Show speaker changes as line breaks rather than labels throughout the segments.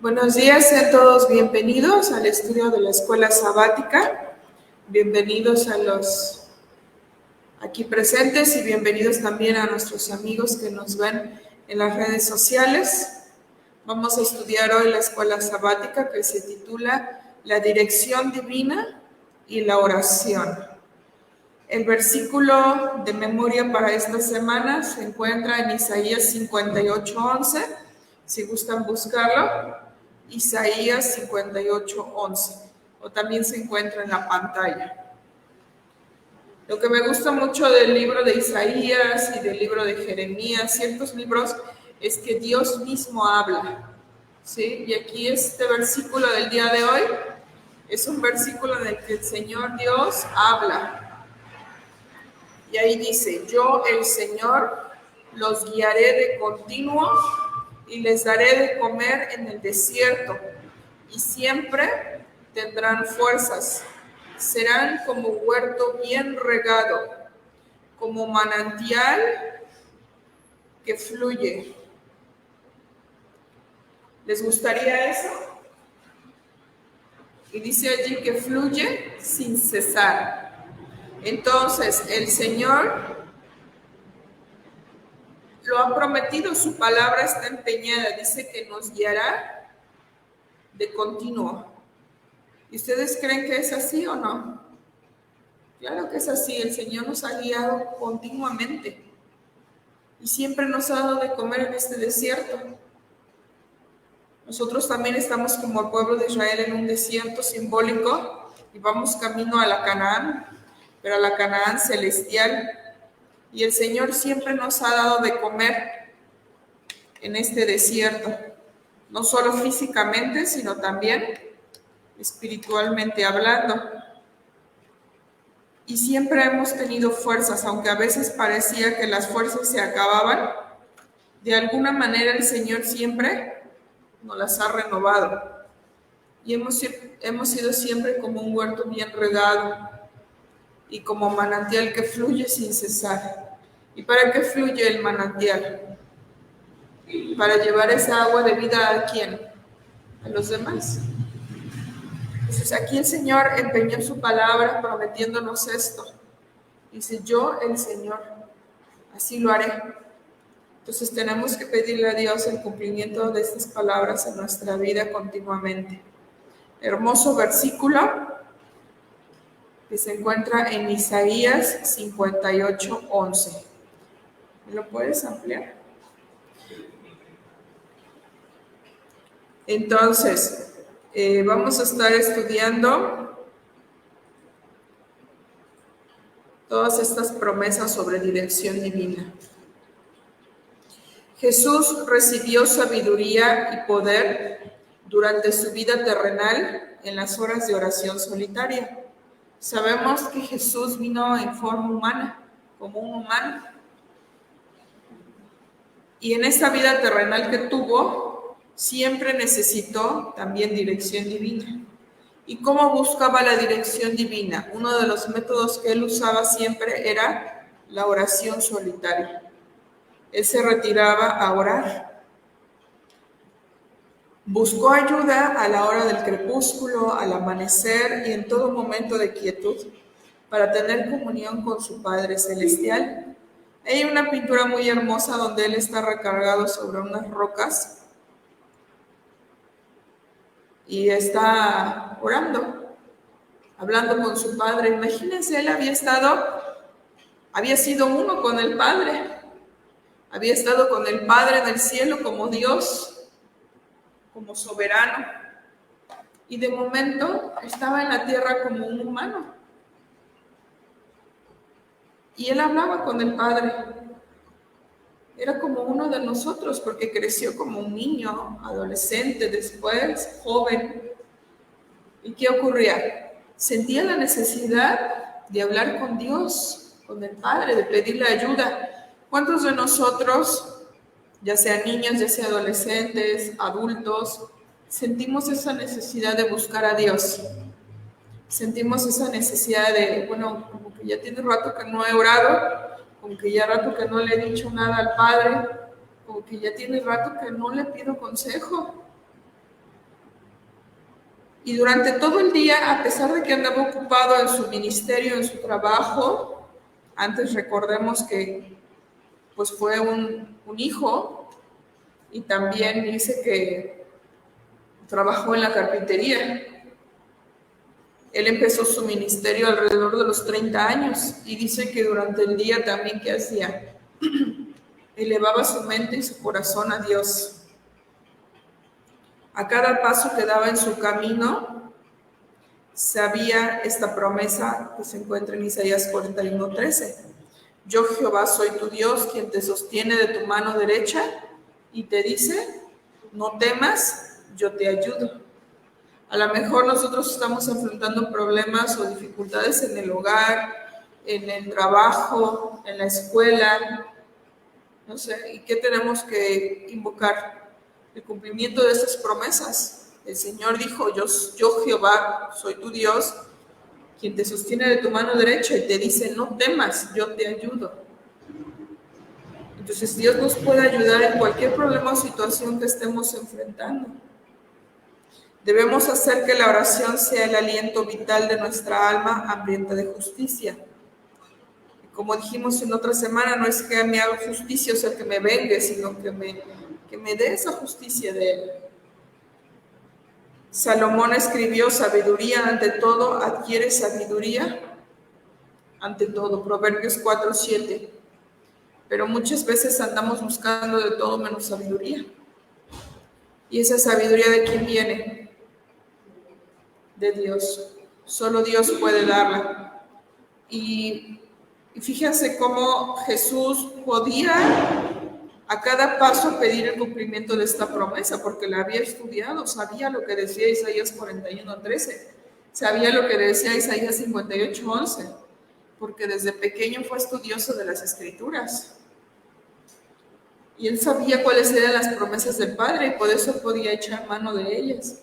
Buenos días, sean todos bienvenidos al estudio de la escuela sabática. Bienvenidos a los aquí presentes y bienvenidos también a nuestros amigos que nos ven en las redes sociales. Vamos a estudiar hoy la escuela sabática que se titula La dirección divina y la oración. El versículo de memoria para esta semana se encuentra en Isaías 58:11, si gustan buscarlo. Isaías 58:11, o también se encuentra en la pantalla. Lo que me gusta mucho del libro de Isaías y del libro de Jeremías, ciertos libros, es que Dios mismo habla, ¿sí? Y aquí este versículo del día de hoy es un versículo en el que el Señor Dios habla. Y ahí dice: yo, el Señor, los guiaré de continuo y les daré de comer en el desierto, y siempre tendrán fuerzas. Serán como huerto bien regado, como manantial que fluye. ¿Les gustaría eso? Y dice allí que fluye sin cesar. Entonces, el Señor lo ha prometido, su palabra está empeñada, dice que nos guiará de continuo. ¿Y ustedes creen que es así o no? Claro que es así, el Señor nos ha guiado continuamente y siempre nos ha dado de comer en este desierto. Nosotros también estamos como el pueblo de Israel en un desierto simbólico y vamos camino a la Canaán, pero a la Canaán celestial. Y el Señor siempre nos ha dado de comer en este desierto, no solo físicamente, sino también espiritualmente hablando. Y siempre hemos tenido fuerzas, aunque a veces parecía que las fuerzas se acababan, de alguna manera el Señor siempre nos las ha renovado. Y hemos sido siempre como un huerto bien regado y como manantial que fluye sin cesar. ¿Y para qué fluye el manantial? Para llevar esa agua de vida ¿a quién? A los demás. Entonces aquí el Señor empeñó su palabra prometiéndonos esto. Dice: yo, el Señor, así lo haré. Entonces tenemos que pedirle a Dios el cumplimiento de estas palabras en nuestra vida continuamente. Hermoso versículo que se encuentra en Isaías 58:11. ¿Me lo puedes ampliar? Entonces, vamos a estar estudiando todas estas promesas sobre dirección divina. Jesús recibió sabiduría y poder durante su vida terrenal en las horas de oración solitaria. Sabemos que Jesús vino en forma humana, como un humano. Y en esta vida terrenal que tuvo, siempre necesitó también dirección divina. ¿Y cómo buscaba la dirección divina? Uno de los métodos que él usaba siempre era la oración solitaria. Él se retiraba a orar. Buscó ayuda a la hora del crepúsculo, al amanecer y en todo momento de quietud para tener comunión con su Padre Celestial. Hay una pintura muy hermosa donde él está recargado sobre unas rocas y está orando, hablando con su Padre. Imagínense, él había sido uno con el Padre, había estado con el Padre en el cielo como Dios, como soberano, y de momento estaba en la tierra como un humano. Y él hablaba con el Padre. Era como uno de nosotros porque creció como un niño, adolescente, después joven. ¿Y qué ocurría? Sentía la necesidad de hablar con Dios, con el Padre, de pedirle ayuda. ¿Cuántos de nosotros, ya sean niños, ya sean adolescentes, adultos, sentimos esa necesidad de buscar a Dios? Sentimos esa necesidad de, bueno, como que ya tiene rato que no he orado, como que ya rato que no le he dicho nada al Padre, como que ya tiene rato que no le pido consejo. Y durante todo el día, a pesar de que andaba ocupado en su ministerio, en su trabajo, antes recordemos que pues fue un hijo, y también dice que trabajó en la carpintería. Él empezó su ministerio alrededor de los 30 años y dice que durante el día también, ¿qué hacía? Elevaba su mente y su corazón a Dios. A cada paso que daba en su camino, sabía esta promesa que se encuentra en Isaías 41:13. Yo, Jehová, soy tu Dios, quien te sostiene de tu mano derecha y te dice, no temas, yo te ayudo. A lo mejor nosotros estamos enfrentando problemas o dificultades en el hogar, en el trabajo, en la escuela, no sé, ¿y qué tenemos que invocar? El cumplimiento de esas promesas. El Señor dijo, yo Jehová, soy tu Dios, quien te sostiene de tu mano derecha y te dice, no temas, yo te ayudo. Entonces Dios nos puede ayudar en cualquier problema o situación que estemos enfrentando. Debemos hacer que la oración sea el aliento vital de nuestra alma hambrienta de justicia. Como dijimos en otra semana, no es que me haga justicia, o sea, que me vengue, sino que me dé esa justicia de Él. Salomón escribió, sabiduría ante todo, adquiere sabiduría ante todo, Proverbios 4:7. Pero muchas veces andamos buscando de todo menos sabiduría. ¿Y esa sabiduría de quién viene? De Dios. Solo Dios puede darla. Y fíjense cómo Jesús podía a cada paso pedir el cumplimiento de esta promesa, porque la había estudiado, sabía lo que decía Isaías 41:13, sabía lo que decía Isaías 58:11, porque desde pequeño fue estudioso de las Escrituras. Y él sabía cuáles eran las promesas del Padre y por eso podía echar mano de ellas.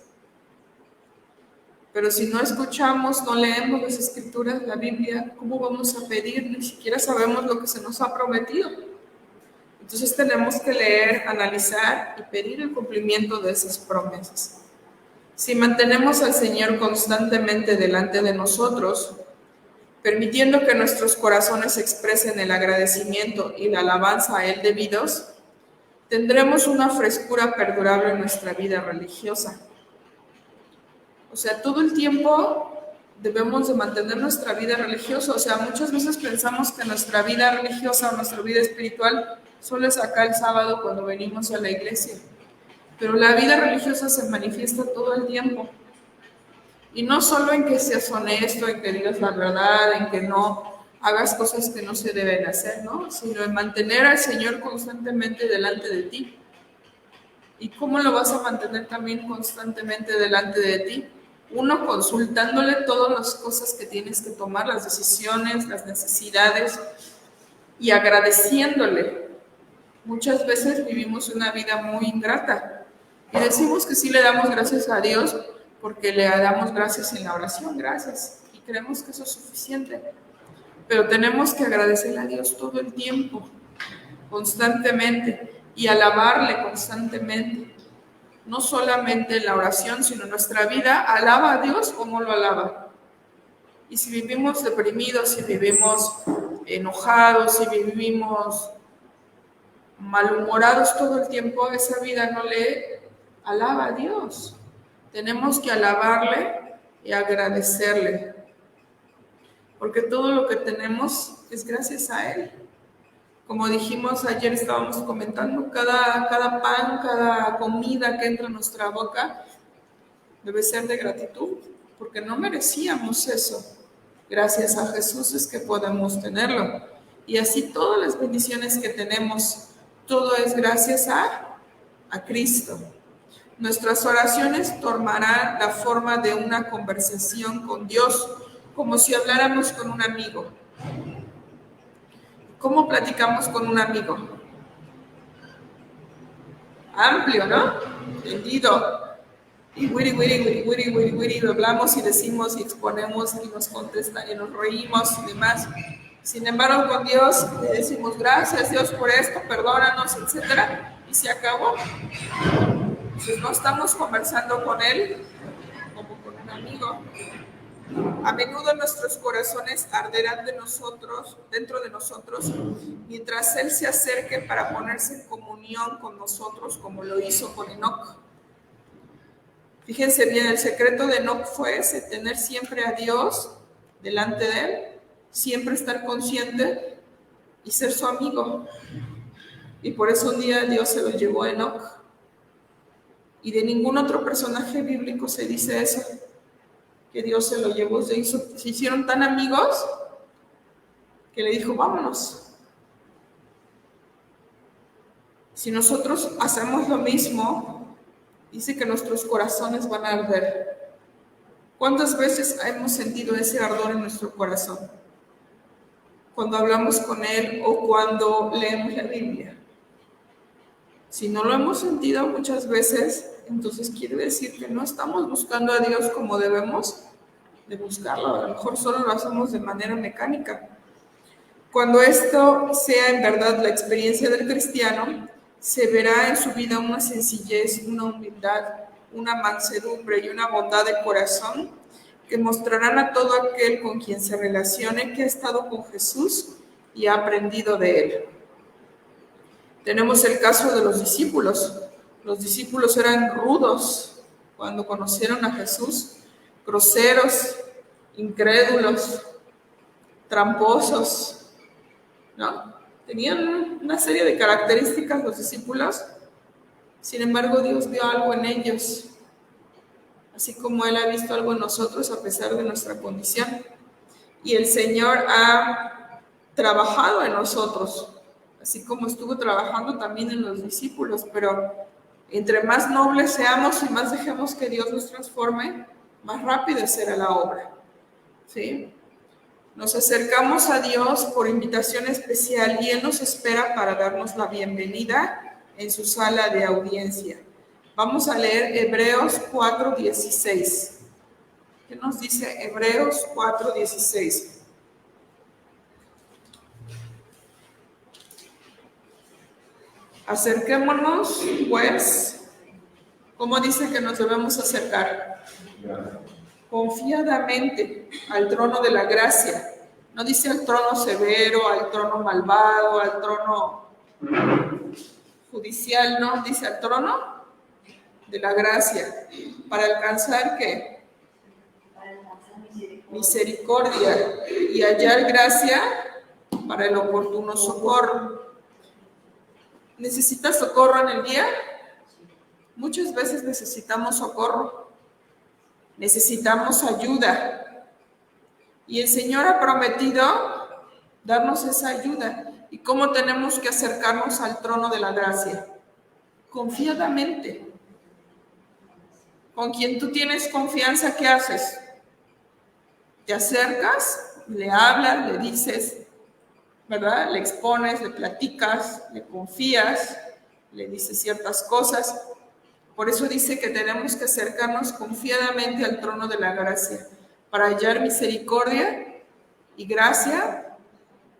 Pero si no escuchamos, no leemos las Escrituras, la Biblia, ¿cómo vamos a pedir? Ni siquiera sabemos lo que se nos ha prometido. Entonces tenemos que leer, analizar y pedir el cumplimiento de esas promesas. Si mantenemos al Señor constantemente delante de nosotros, permitiendo que nuestros corazones expresen el agradecimiento y la alabanza a Él debidos, tendremos una frescura perdurable en nuestra vida religiosa. O sea, todo el tiempo debemos de mantener nuestra vida religiosa. O sea, muchas veces pensamos que nuestra vida religiosa o nuestra vida espiritual solo es acá el sábado cuando venimos a la iglesia. Pero la vida religiosa se manifiesta todo el tiempo. Y no solo en que seas honesto, en que digas la verdad, en que no hagas cosas que no se deben hacer, ¿no? Sino en mantener al Señor constantemente delante de ti. ¿Y cómo lo vas a mantener también constantemente delante de ti? Uno, consultándole todas las cosas que tienes que tomar, las decisiones, las necesidades, y agradeciéndole. Muchas veces vivimos una vida muy ingrata y decimos que sí le damos gracias a Dios porque le damos gracias en la oración, gracias, y creemos que eso es suficiente. Pero tenemos que agradecerle a Dios todo el tiempo, constantemente, y alabarle constantemente. No solamente en la oración, sino en nuestra vida. ¿Alaba a Dios o no lo alaba? Y si vivimos deprimidos, si vivimos enojados, si vivimos malhumorados todo el tiempo, esa vida no le alaba a Dios. Tenemos que alabarle y agradecerle, porque todo lo que tenemos es gracias a Él. Como dijimos ayer, estábamos comentando, cada pan, cada comida que entra en nuestra boca debe ser de gratitud, porque no merecíamos eso. Gracias a Jesús es que podemos tenerlo. Y así todas las bendiciones que tenemos, todo es gracias a Cristo. Nuestras oraciones tomarán la forma de una conversación con Dios, como si habláramos con un amigo. ¿Cómo platicamos con un amigo? Amplio, ¿no? Entendido. Y wiri, hablamos y decimos y exponemos y nos contestan y nos reímos y demás. Sin embargo, con Dios le decimos gracias Dios por esto, perdónanos, etcétera, y se acabó. Entonces no estamos conversando con Él como con un amigo. A menudo nuestros corazones arderán dentro de nosotros, mientras Él se acerque para ponerse en comunión con nosotros, como lo hizo con Enoc. Fíjense bien, el secreto de Enoc fue ese: tener siempre a Dios delante de Él, siempre estar consciente y ser su amigo. Y por eso un día Dios se lo llevó a Enoc. Y de ningún otro personaje bíblico se dice eso, que Dios se lo llevó. Se hicieron tan amigos que le dijo, vámonos. Si nosotros hacemos lo mismo, dice que nuestros corazones van a arder. ¿Cuántas veces hemos sentido ese ardor en nuestro corazón? Cuando hablamos con Él o cuando leemos la Biblia. Si no lo hemos sentido muchas veces, entonces quiere decir que no estamos buscando a Dios como debemos de buscarlo. A lo mejor solo lo hacemos de manera mecánica. Cuando esto sea en verdad la experiencia del cristiano, se verá en su vida una sencillez, una humildad, una mansedumbre y una bondad de corazón que mostrarán a todo aquel con quien se relacione que ha estado con Jesús y ha aprendido de Él. Tenemos el caso de los discípulos. Los discípulos eran rudos cuando conocieron a Jesús, groseros, incrédulos, tramposos, ¿no? Tenían una serie de características los discípulos. Sin embargo, Dios vio algo en ellos, así como Él ha visto algo en nosotros a pesar de nuestra condición. Y el Señor ha trabajado en nosotros, así como estuvo trabajando también en los discípulos, pero entre más nobles seamos y más dejemos que Dios nos transforme, más rápida será la obra, ¿sí? Nos acercamos a Dios por invitación especial y Él nos espera para darnos la bienvenida en su sala de audiencia. Vamos a leer Hebreos 4:16. ¿Qué nos dice Hebreos 4:16? Acerquémonos, pues, ¿cómo dice que nos debemos acercar? Confiadamente al trono de la gracia. No dice al trono severo, al trono malvado, al trono judicial, no, dice al trono de la gracia. ¿Para alcanzar qué? Misericordia y hallar gracia para el oportuno socorro. ¿Necesitas socorro en el día? Muchas veces necesitamos socorro, necesitamos ayuda. Y el Señor ha prometido darnos esa ayuda. ¿Y cómo tenemos que acercarnos al trono de la gracia? Confiadamente. Con quien tú tienes confianza, ¿qué haces? Te acercas, le hablas, le dices, ¿verdad? Le expones, le platicas, le confías, le dices ciertas cosas. Por eso dice que tenemos que acercarnos confiadamente al trono de la gracia para hallar misericordia y gracia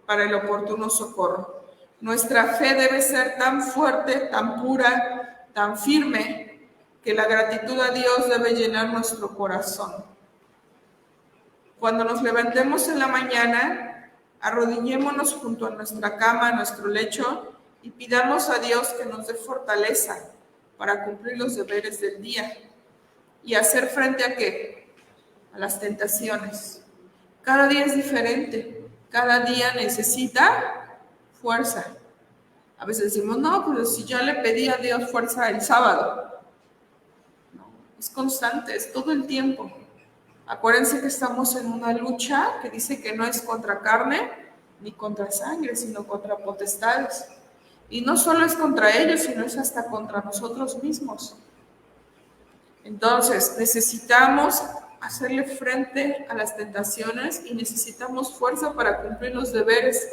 para el oportuno socorro. Nuestra fe debe ser tan fuerte, tan pura, tan firme, que la gratitud a Dios debe llenar nuestro corazón. Cuando nos levantemos en la mañana, arrodillémonos junto a nuestra cama, a nuestro lecho, y pidamos a Dios que nos dé fortaleza para cumplir los deberes del día y hacer frente a ¿qué? A las tentaciones. Cada día es diferente, cada día necesita fuerza. A veces decimos, no, pues si yo le pedí a Dios fuerza el sábado. No, es constante, es todo el tiempo. Acuérdense que estamos en una lucha que dice que no es contra carne ni contra sangre, sino contra potestades. Y no solo es contra ellos, sino es hasta contra nosotros mismos. Entonces, necesitamos hacerle frente a las tentaciones y necesitamos fuerza para cumplir los deberes.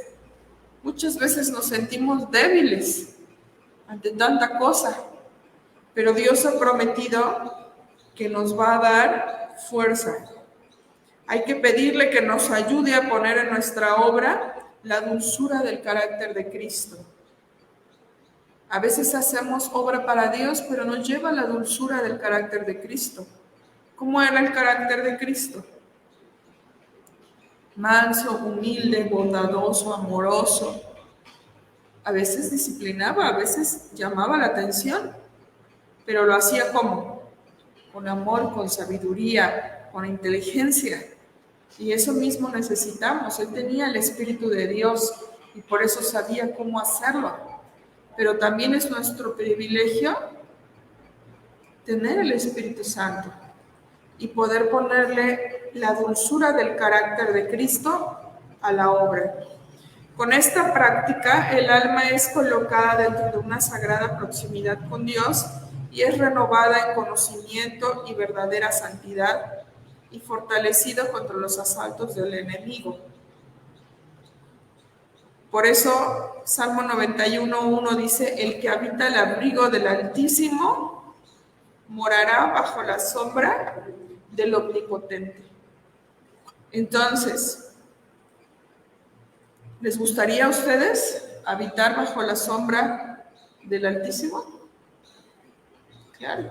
Muchas veces nos sentimos débiles ante tanta cosa, pero Dios ha prometido que nos va a dar fuerza. Hay que pedirle que nos ayude a poner en nuestra obra la dulzura del carácter de Cristo. A veces hacemos obra para Dios, pero no lleva la dulzura del carácter de Cristo. ¿Cómo era el carácter de Cristo? Manso, humilde, bondadoso, amoroso. A veces disciplinaba, a veces llamaba la atención, pero lo hacía ¿cómo? Con amor, con sabiduría, con inteligencia. Y eso mismo necesitamos. Él tenía el Espíritu de Dios y por eso sabía cómo hacerlo. Pero también es nuestro privilegio tener el Espíritu Santo y poder ponerle la dulzura del carácter de Cristo a la obra. Con esta práctica, el alma es colocada dentro de una sagrada proximidad con Dios y es renovada en conocimiento y verdadera santidad y fortalecido contra los asaltos del enemigo. Por eso, Salmo 91:1 dice: el que habita el abrigo del Altísimo morará bajo la sombra del Omnipotente. Entonces, ¿les gustaría a ustedes habitar bajo la sombra del Altísimo? Claro.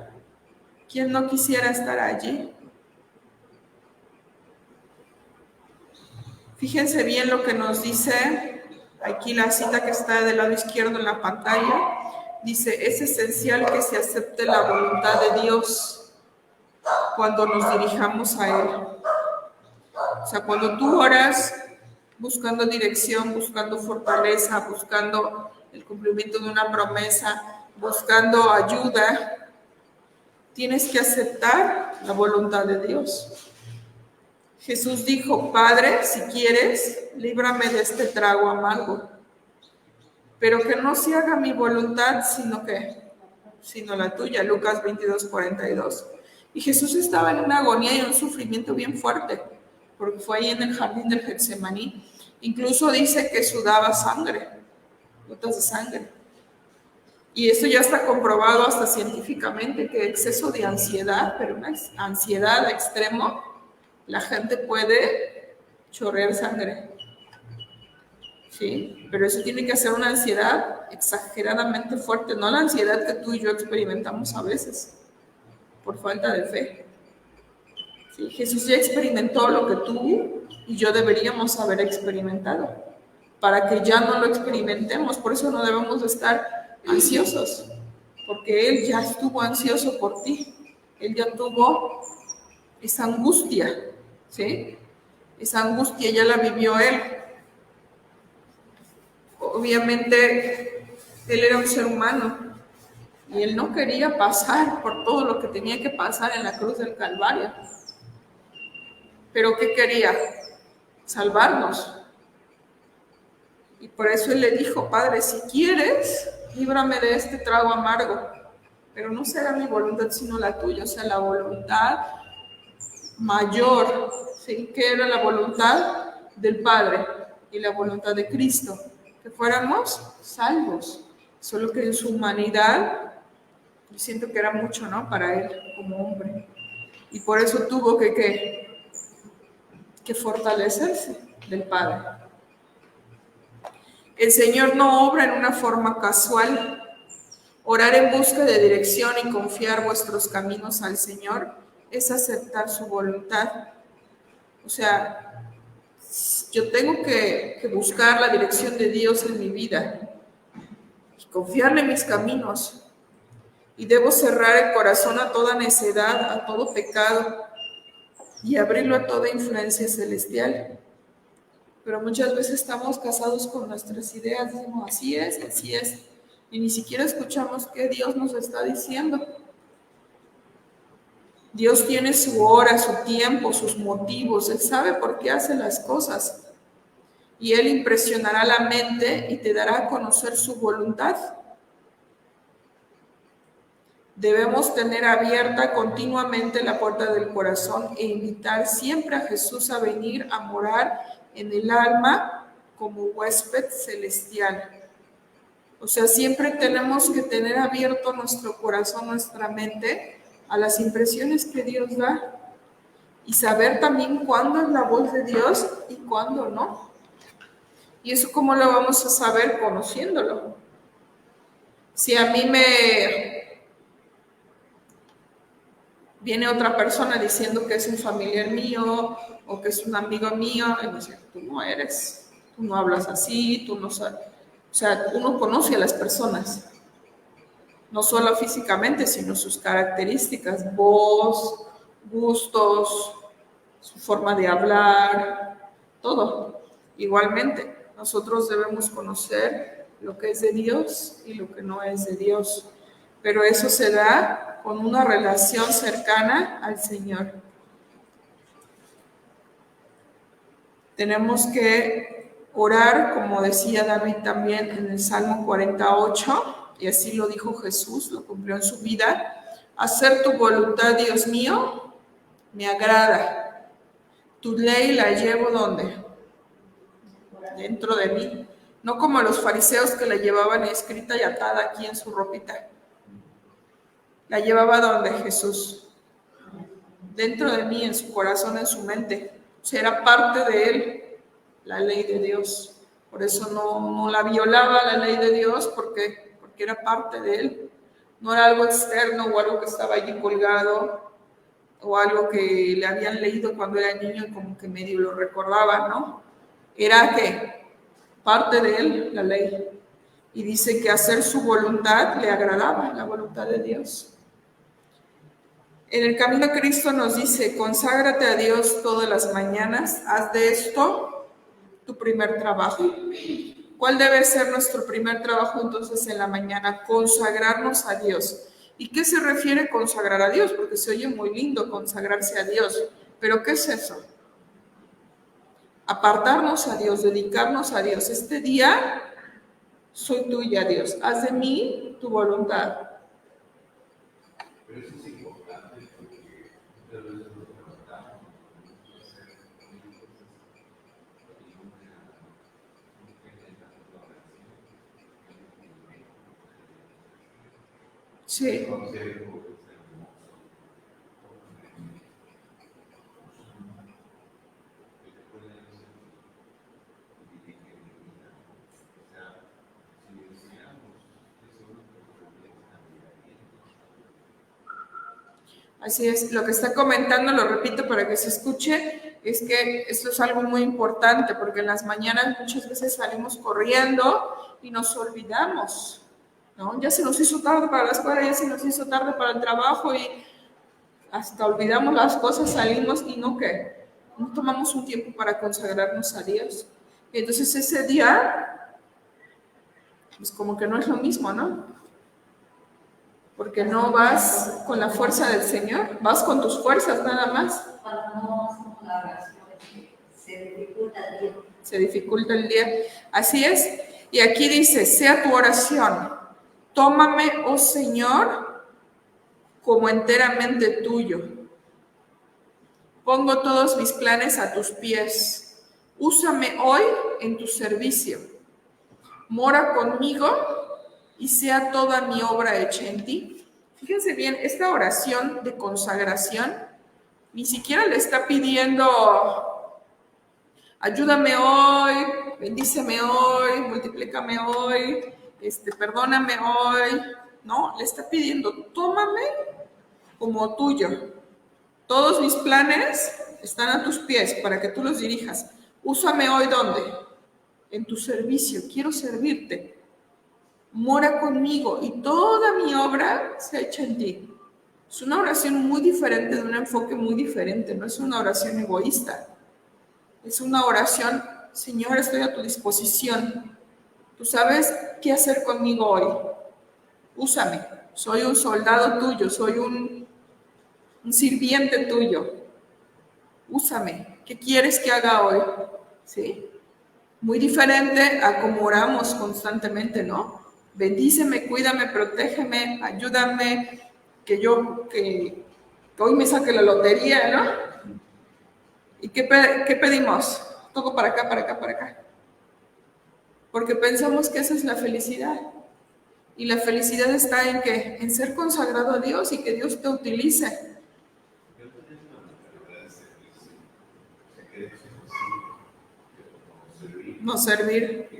¿Quién no quisiera estar allí? Fíjense bien lo que nos dice aquí la cita que está del lado izquierdo en la pantalla. Dice: es esencial que se acepte la voluntad de Dios cuando nos dirijamos a Él. O sea, cuando tú oras buscando dirección, buscando fortaleza, buscando el cumplimiento de una promesa, buscando ayuda, tienes que aceptar la voluntad de Dios. Jesús dijo: Padre, si quieres, líbrame de este trago amargo, pero que no se haga mi voluntad, sino la tuya. Lucas 22:42. Y Jesús estaba en una agonía y un sufrimiento bien fuerte, porque fue ahí en el jardín del Getsemaní. Incluso dice que sudaba sangre, gotas de sangre. Y eso ya está comprobado hasta científicamente, que exceso de ansiedad, pero una ansiedad extrema, la gente puede chorrear sangre. ¿Sí? Pero eso tiene que ser una ansiedad exageradamente fuerte, no la ansiedad que tú y yo experimentamos a veces, por falta de fe. ¿Sí? Jesús ya experimentó lo que tú y yo deberíamos haber experimentado, para que ya no lo experimentemos. Por eso no debemos de estar ansiosos, porque Él ya estuvo ansioso por ti. Él ya tuvo esa angustia, ¿sí? Esa angustia ya la vivió Él. Obviamente, Él era un ser humano y Él no quería pasar por todo lo que tenía que pasar en la cruz del Calvario. Pero ¿qué quería? Salvarnos. Y por eso Él le dijo: Padre, si quieres, líbrame de este trago amargo, pero no será mi voluntad sino la tuya. O sea, la voluntad mayor, ¿sí? Que era la voluntad del Padre y la voluntad de Cristo, que fuéramos salvos. Solo que en su humanidad, yo siento que era mucho, ¿no? Para Él como hombre. Y por eso tuvo que fortalecerse del Padre. El Señor no obra en una forma casual. Orar en busca de dirección y confiar vuestros caminos al Señor es aceptar su voluntad. O sea, yo tengo que buscar la dirección de Dios en mi vida y confiarle en mis caminos. Y debo cerrar el corazón a toda necedad, a todo pecado y abrirlo a toda influencia celestial. Pero muchas veces estamos casados con nuestras ideas, decimos así es, y ni siquiera escuchamos qué Dios nos está diciendo. Dios tiene su hora, su tiempo, sus motivos, Él sabe por qué hace las cosas, y Él impresionará la mente y te dará a conocer su voluntad. Debemos tener abierta continuamente la puerta del corazón e invitar siempre a Jesús a venir a morar en el alma como huésped celestial. O sea, siempre tenemos que tener abierto nuestro corazón, nuestra mente a las impresiones que Dios da y saber también cuándo es la voz de Dios y cuándo no. ¿Y eso cómo lo vamos a saber? Conociéndolo. Si a mí Viene otra persona diciendo que es un familiar mío o que es un amigo mío, y me dice, tú no eres, tú no hablas así, tú no sabes. O sea, uno conoce a las personas, no solo físicamente, sino sus características, voz, gustos, su forma de hablar, todo. Igualmente, nosotros debemos conocer lo que es de Dios y lo que no es de Dios, pero eso se da con una relación cercana al Señor. Tenemos que orar, como decía David también en el Salmo 48, y así lo dijo Jesús, lo cumplió en su vida: hacer tu voluntad, Dios mío, me agrada. Tu ley la llevo ¿dónde? Dentro de mí. No como los fariseos que la llevaban escrita y atada aquí en su ropita. La llevaba ¿dónde? Jesús. Dentro de mí, en su corazón, en su mente. O sea, era parte de él, la ley de Dios. Por eso no la violaba la ley de Dios, porque era parte de él. No era algo externo o algo que estaba allí colgado o algo que le habían leído cuando era niño y como que medio lo recordaba, ¿no? Era que parte de él la ley. Y dice que hacer su voluntad le agradaba, la voluntad de Dios. En el camino a Cristo nos dice: conságrate a Dios todas las mañanas, haz de esto tu primer trabajo. ¿Cuál debe ser nuestro primer trabajo entonces en la mañana? Consagrarnos a Dios. ¿Y qué se refiere consagrar a Dios? Porque se oye muy lindo consagrarse a Dios, pero ¿qué es eso? Apartarnos a Dios, dedicarnos a Dios. Este día soy tuya, Dios. Haz de mí tu voluntad.
Pero eso es importante porque muchas veces nos levantamos y hacer mil cosas y
Sí. Así es, lo que está comentando, lo repito para que se escuche, es que esto es algo muy importante, porque en las mañanas muchas veces salimos corriendo y nos olvidamos, ¿no? Ya se nos hizo tarde para la escuela, ya se nos hizo tarde para el trabajo y hasta olvidamos las cosas, salimos y no ¿qué? No tomamos un tiempo para consagrarnos a Dios. Y entonces ese día, pues como que no es lo mismo, ¿no? Porque no vas con la fuerza del Señor, vas con tus fuerzas nada más.
Cuando no hacemos la oración, se dificulta el día.
Se dificulta el día. Así es. Y aquí dice: sea tu oración, tómame, oh Señor, como enteramente tuyo. Pongo todos mis planes a tus pies. Úsame hoy en tu servicio. Mora conmigo y sea toda mi obra hecha en ti. Fíjense bien, esta oración de consagración ni siquiera le está pidiendo: ayúdame hoy, bendíceme hoy, multiplícame hoy, perdóname hoy. No, le está pidiendo: tómame como tuyo. Todos mis planes están a tus pies para que tú los dirijas. Úsame hoy, ¿dónde? En tu servicio. Quiero servirte. Mora conmigo y toda mi obra se echa en ti. Es una oración muy diferente, de un enfoque muy diferente. No es una oración egoísta. Es una oración: Señor, estoy a tu disposición. Tú sabes qué hacer conmigo hoy. Úsame. Soy un soldado tuyo, soy un sirviente tuyo. Úsame. ¿Qué quieres que haga hoy? ¿Sí? Muy diferente a como oramos constantemente, ¿no? Bendíceme, cuídame, protégeme, ayúdame, que hoy me saque la lotería, ¿no? ¿Y qué pedimos? Todo para acá, para acá, para acá. Porque pensamos que esa es la felicidad. Y la felicidad está en ¿qué? En ser consagrado a Dios y que Dios te utilice. No servir.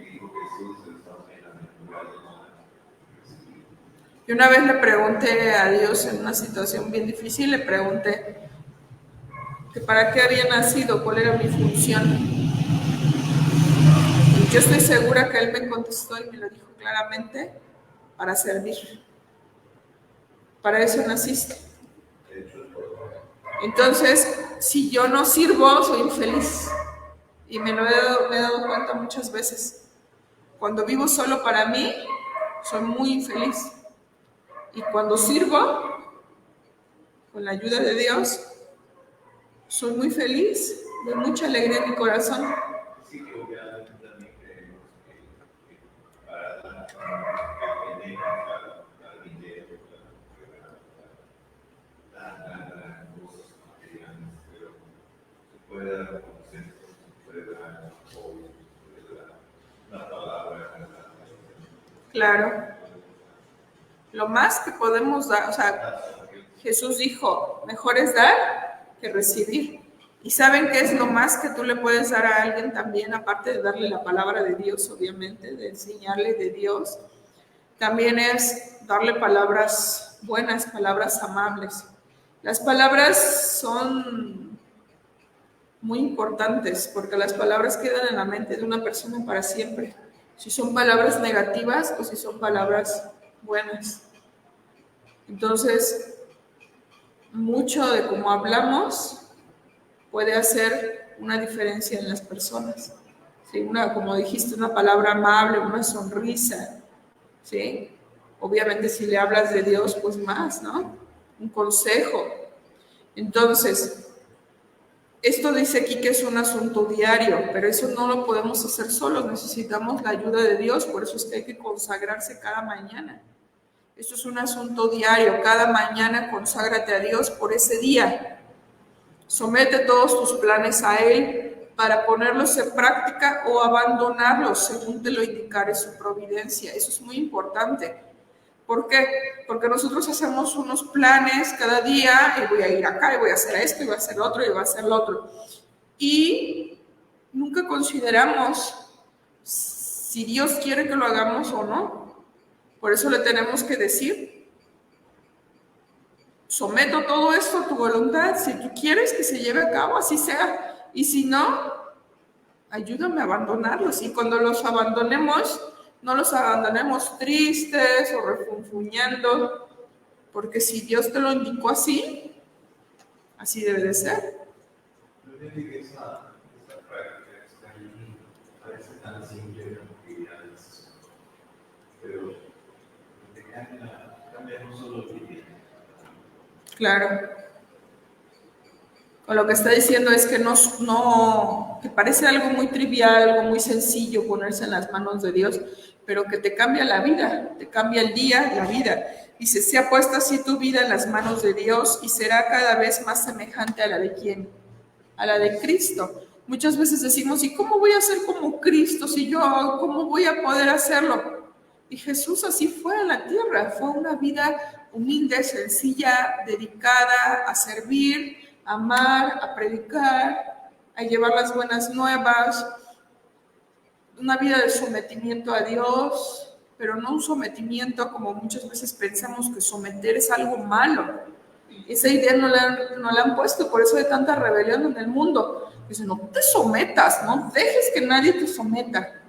Y una vez le pregunté a Dios en una situación bien difícil, le pregunté que para qué había nacido, cuál era mi función. Y yo estoy segura que Él me contestó y me lo dijo claramente, para servir. Para eso naciste. Entonces, si yo no sirvo, soy infeliz. Y me he dado cuenta muchas veces. Cuando vivo solo para mí, soy muy infeliz. Y cuando sirvo, con la ayuda de Dios, soy muy feliz, de mucha alegría en mi corazón.
Sí, que obviamente también creemos que para el dinero, para el dinero, para cosas materiales, pero se puede dar conceptos, se puede dar apoyo, se puede dar una palabra.
Claro. Lo más que podemos dar, o sea, Jesús dijo, mejor es dar que recibir. ¿Y saben qué es lo más que tú le puedes dar a alguien también, aparte de darle la palabra de Dios, obviamente, de enseñarle de Dios? También es darle palabras buenas, palabras amables. Las palabras son muy importantes porque las palabras quedan en la mente de una persona para siempre. Si son palabras negativas o si son palabras buenas. Entonces, mucho de cómo hablamos puede hacer una diferencia en las personas. ¿Sí? Como dijiste, una palabra amable, una sonrisa, ¿sí? Obviamente si le hablas de Dios, pues más, ¿no? Un consejo. Entonces, esto dice aquí que es un asunto diario, pero eso no lo podemos hacer solos, necesitamos la ayuda de Dios, por eso es que hay que consagrarse cada mañana. Esto es un asunto diario, cada mañana conságrate a Dios por ese día. Somete todos tus planes a Él para ponerlos en práctica o abandonarlos según te lo indicare su providencia. Eso es muy importante. ¿Por qué? Porque nosotros hacemos unos planes cada día y voy a ir acá y voy a hacer esto y voy a hacer lo otro y voy a hacer lo otro. Y nunca consideramos si Dios quiere que lo hagamos o no. Por eso le tenemos que decir, someto todo esto a tu voluntad, si tú quieres que se lleve a cabo, así sea. Y si no, ayúdame a abandonarlos. Y cuando los abandonemos, no los abandonemos tristes o refunfuñando, porque si Dios te lo indicó así, así debe de ser.
Yo creo que esa práctica está ahí, parece tan simple como que ya es, pero te cambia no solo tu vida.
Claro. Con lo que está diciendo es que que parece algo muy trivial, algo muy sencillo ponerse en las manos de Dios, pero que te cambia la vida, te cambia el día, la vida. Dice, sea puesta así tu vida en las manos de Dios y será cada vez más semejante a la de ¿quién? A la de Cristo. Muchas veces decimos, ¿y cómo voy a ser como Cristo? ¿Cómo voy a poder hacerlo? Y Jesús así fue en la tierra, fue una vida humilde, sencilla, dedicada a servir, a amar, a predicar, a llevar las buenas nuevas, una vida de sometimiento a Dios, pero no un sometimiento como muchas veces pensamos que someter es algo malo. Esa idea no la han puesto, por eso hay tanta rebelión en el mundo. Dicen, no te sometas, no dejes que nadie te someta.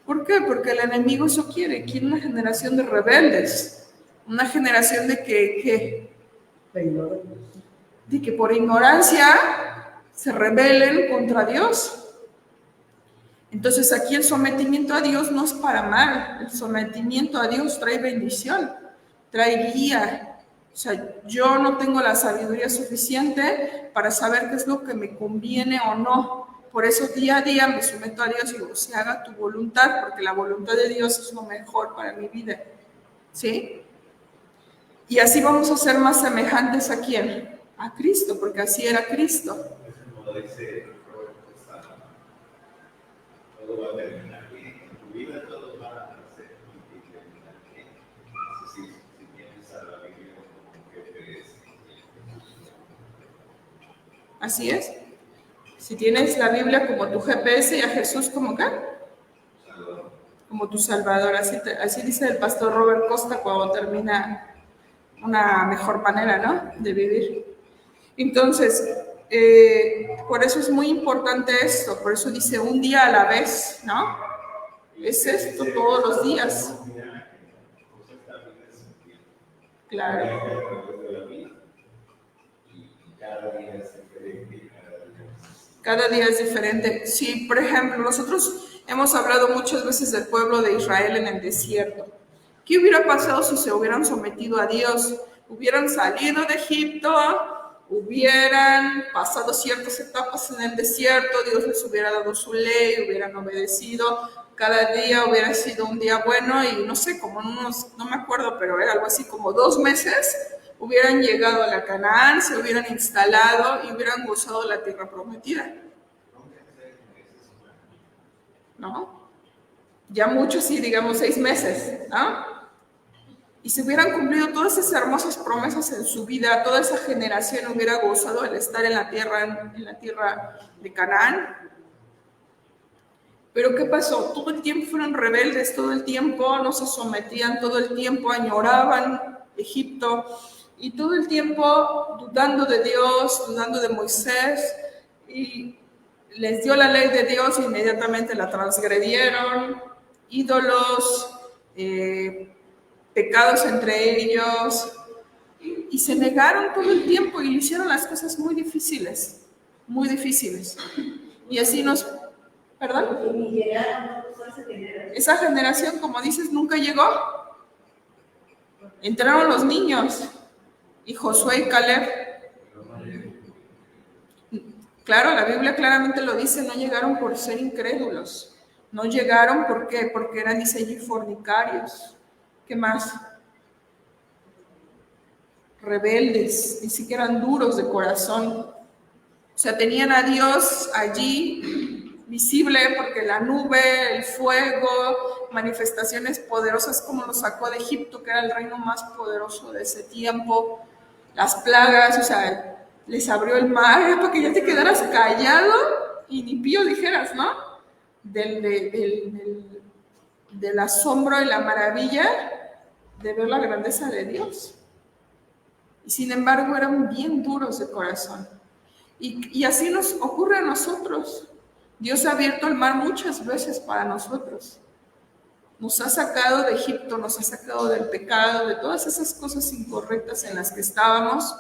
¿Por qué? Porque el enemigo eso quiere una generación de rebeldes, una generación de que por ignorancia se rebelen contra Dios. Entonces aquí el sometimiento a Dios no es para mal, el sometimiento a Dios trae bendición, trae guía. O sea, yo no tengo la sabiduría suficiente para saber qué es lo que me conviene o no. Por eso día a día me someto a Dios y digo, se haga tu voluntad, porque la voluntad de Dios es lo mejor para mi vida. ¿Sí? Y así vamos a ser más semejantes ¿a quién? A Cristo, porque así era Cristo.
Como dice todo va a terminar bien, en tu vida todo va a ser y terminar bien. Si tienes a la Biblia como que
Así es. Si tienes la Biblia como tu GPS y a Jesús como ¿qué? como tu Salvador. Así dice el pastor Robert Costa cuando termina una mejor manera, ¿no?, de vivir. Entonces, por eso es muy importante esto, por eso dice un día a la vez, ¿no? Es esto todos los días. Claro. Cada día es diferente. Sí, por ejemplo, nosotros hemos hablado muchas veces del pueblo de Israel en el desierto. ¿Qué hubiera pasado si se hubieran sometido a Dios? Hubieran salido de Egipto, hubieran pasado ciertas etapas en el desierto, Dios les hubiera dado su ley, hubieran obedecido, cada día hubiera sido un día bueno y no sé, como no me acuerdo, pero era algo así como 2 meses, hubieran llegado a la Canaán, se hubieran instalado y hubieran gozado la tierra prometida. ¿No? Ya mucho sí, digamos 6 meses, ¿no? Y si hubieran cumplido todas esas hermosas promesas en su vida, toda esa generación hubiera gozado al estar en la tierra de Canaán. Pero ¿qué pasó? Todo el tiempo fueron rebeldes, todo el tiempo no se sometían, todo el tiempo añoraban Egipto y todo el tiempo dudando de Dios, dudando de Moisés, y les dio la ley de Dios e inmediatamente la transgredieron, ídolos, pecados entre ellos, y se negaron todo el tiempo y hicieron las cosas muy difíciles, muy difíciles. Y así nos... ¿Perdón? Esa generación, como dices, nunca llegó. Entraron los niños y Josué y Caleb. Claro, la Biblia claramente lo dice, no llegaron por ser incrédulos. No llegaron, ¿por qué? Porque eran, dice allí, fornicarios. ¿Qué más? Rebeldes, ni siquiera eran duros de corazón. O sea, tenían a Dios allí visible porque la nube, el fuego, manifestaciones poderosas como lo sacó de Egipto, que era el reino más poderoso de ese tiempo, las plagas, o sea, les abrió el mar para que ya te quedaras callado y ni pío dijeras, ¿no? Del asombro y la maravilla de ver la grandeza de Dios. Y sin embargo eran bien duros de corazón. Y así nos ocurre a nosotros. Dios ha abierto el mar muchas veces para nosotros. Nos ha sacado de Egipto, nos ha sacado del pecado, de todas esas cosas incorrectas en las que estábamos.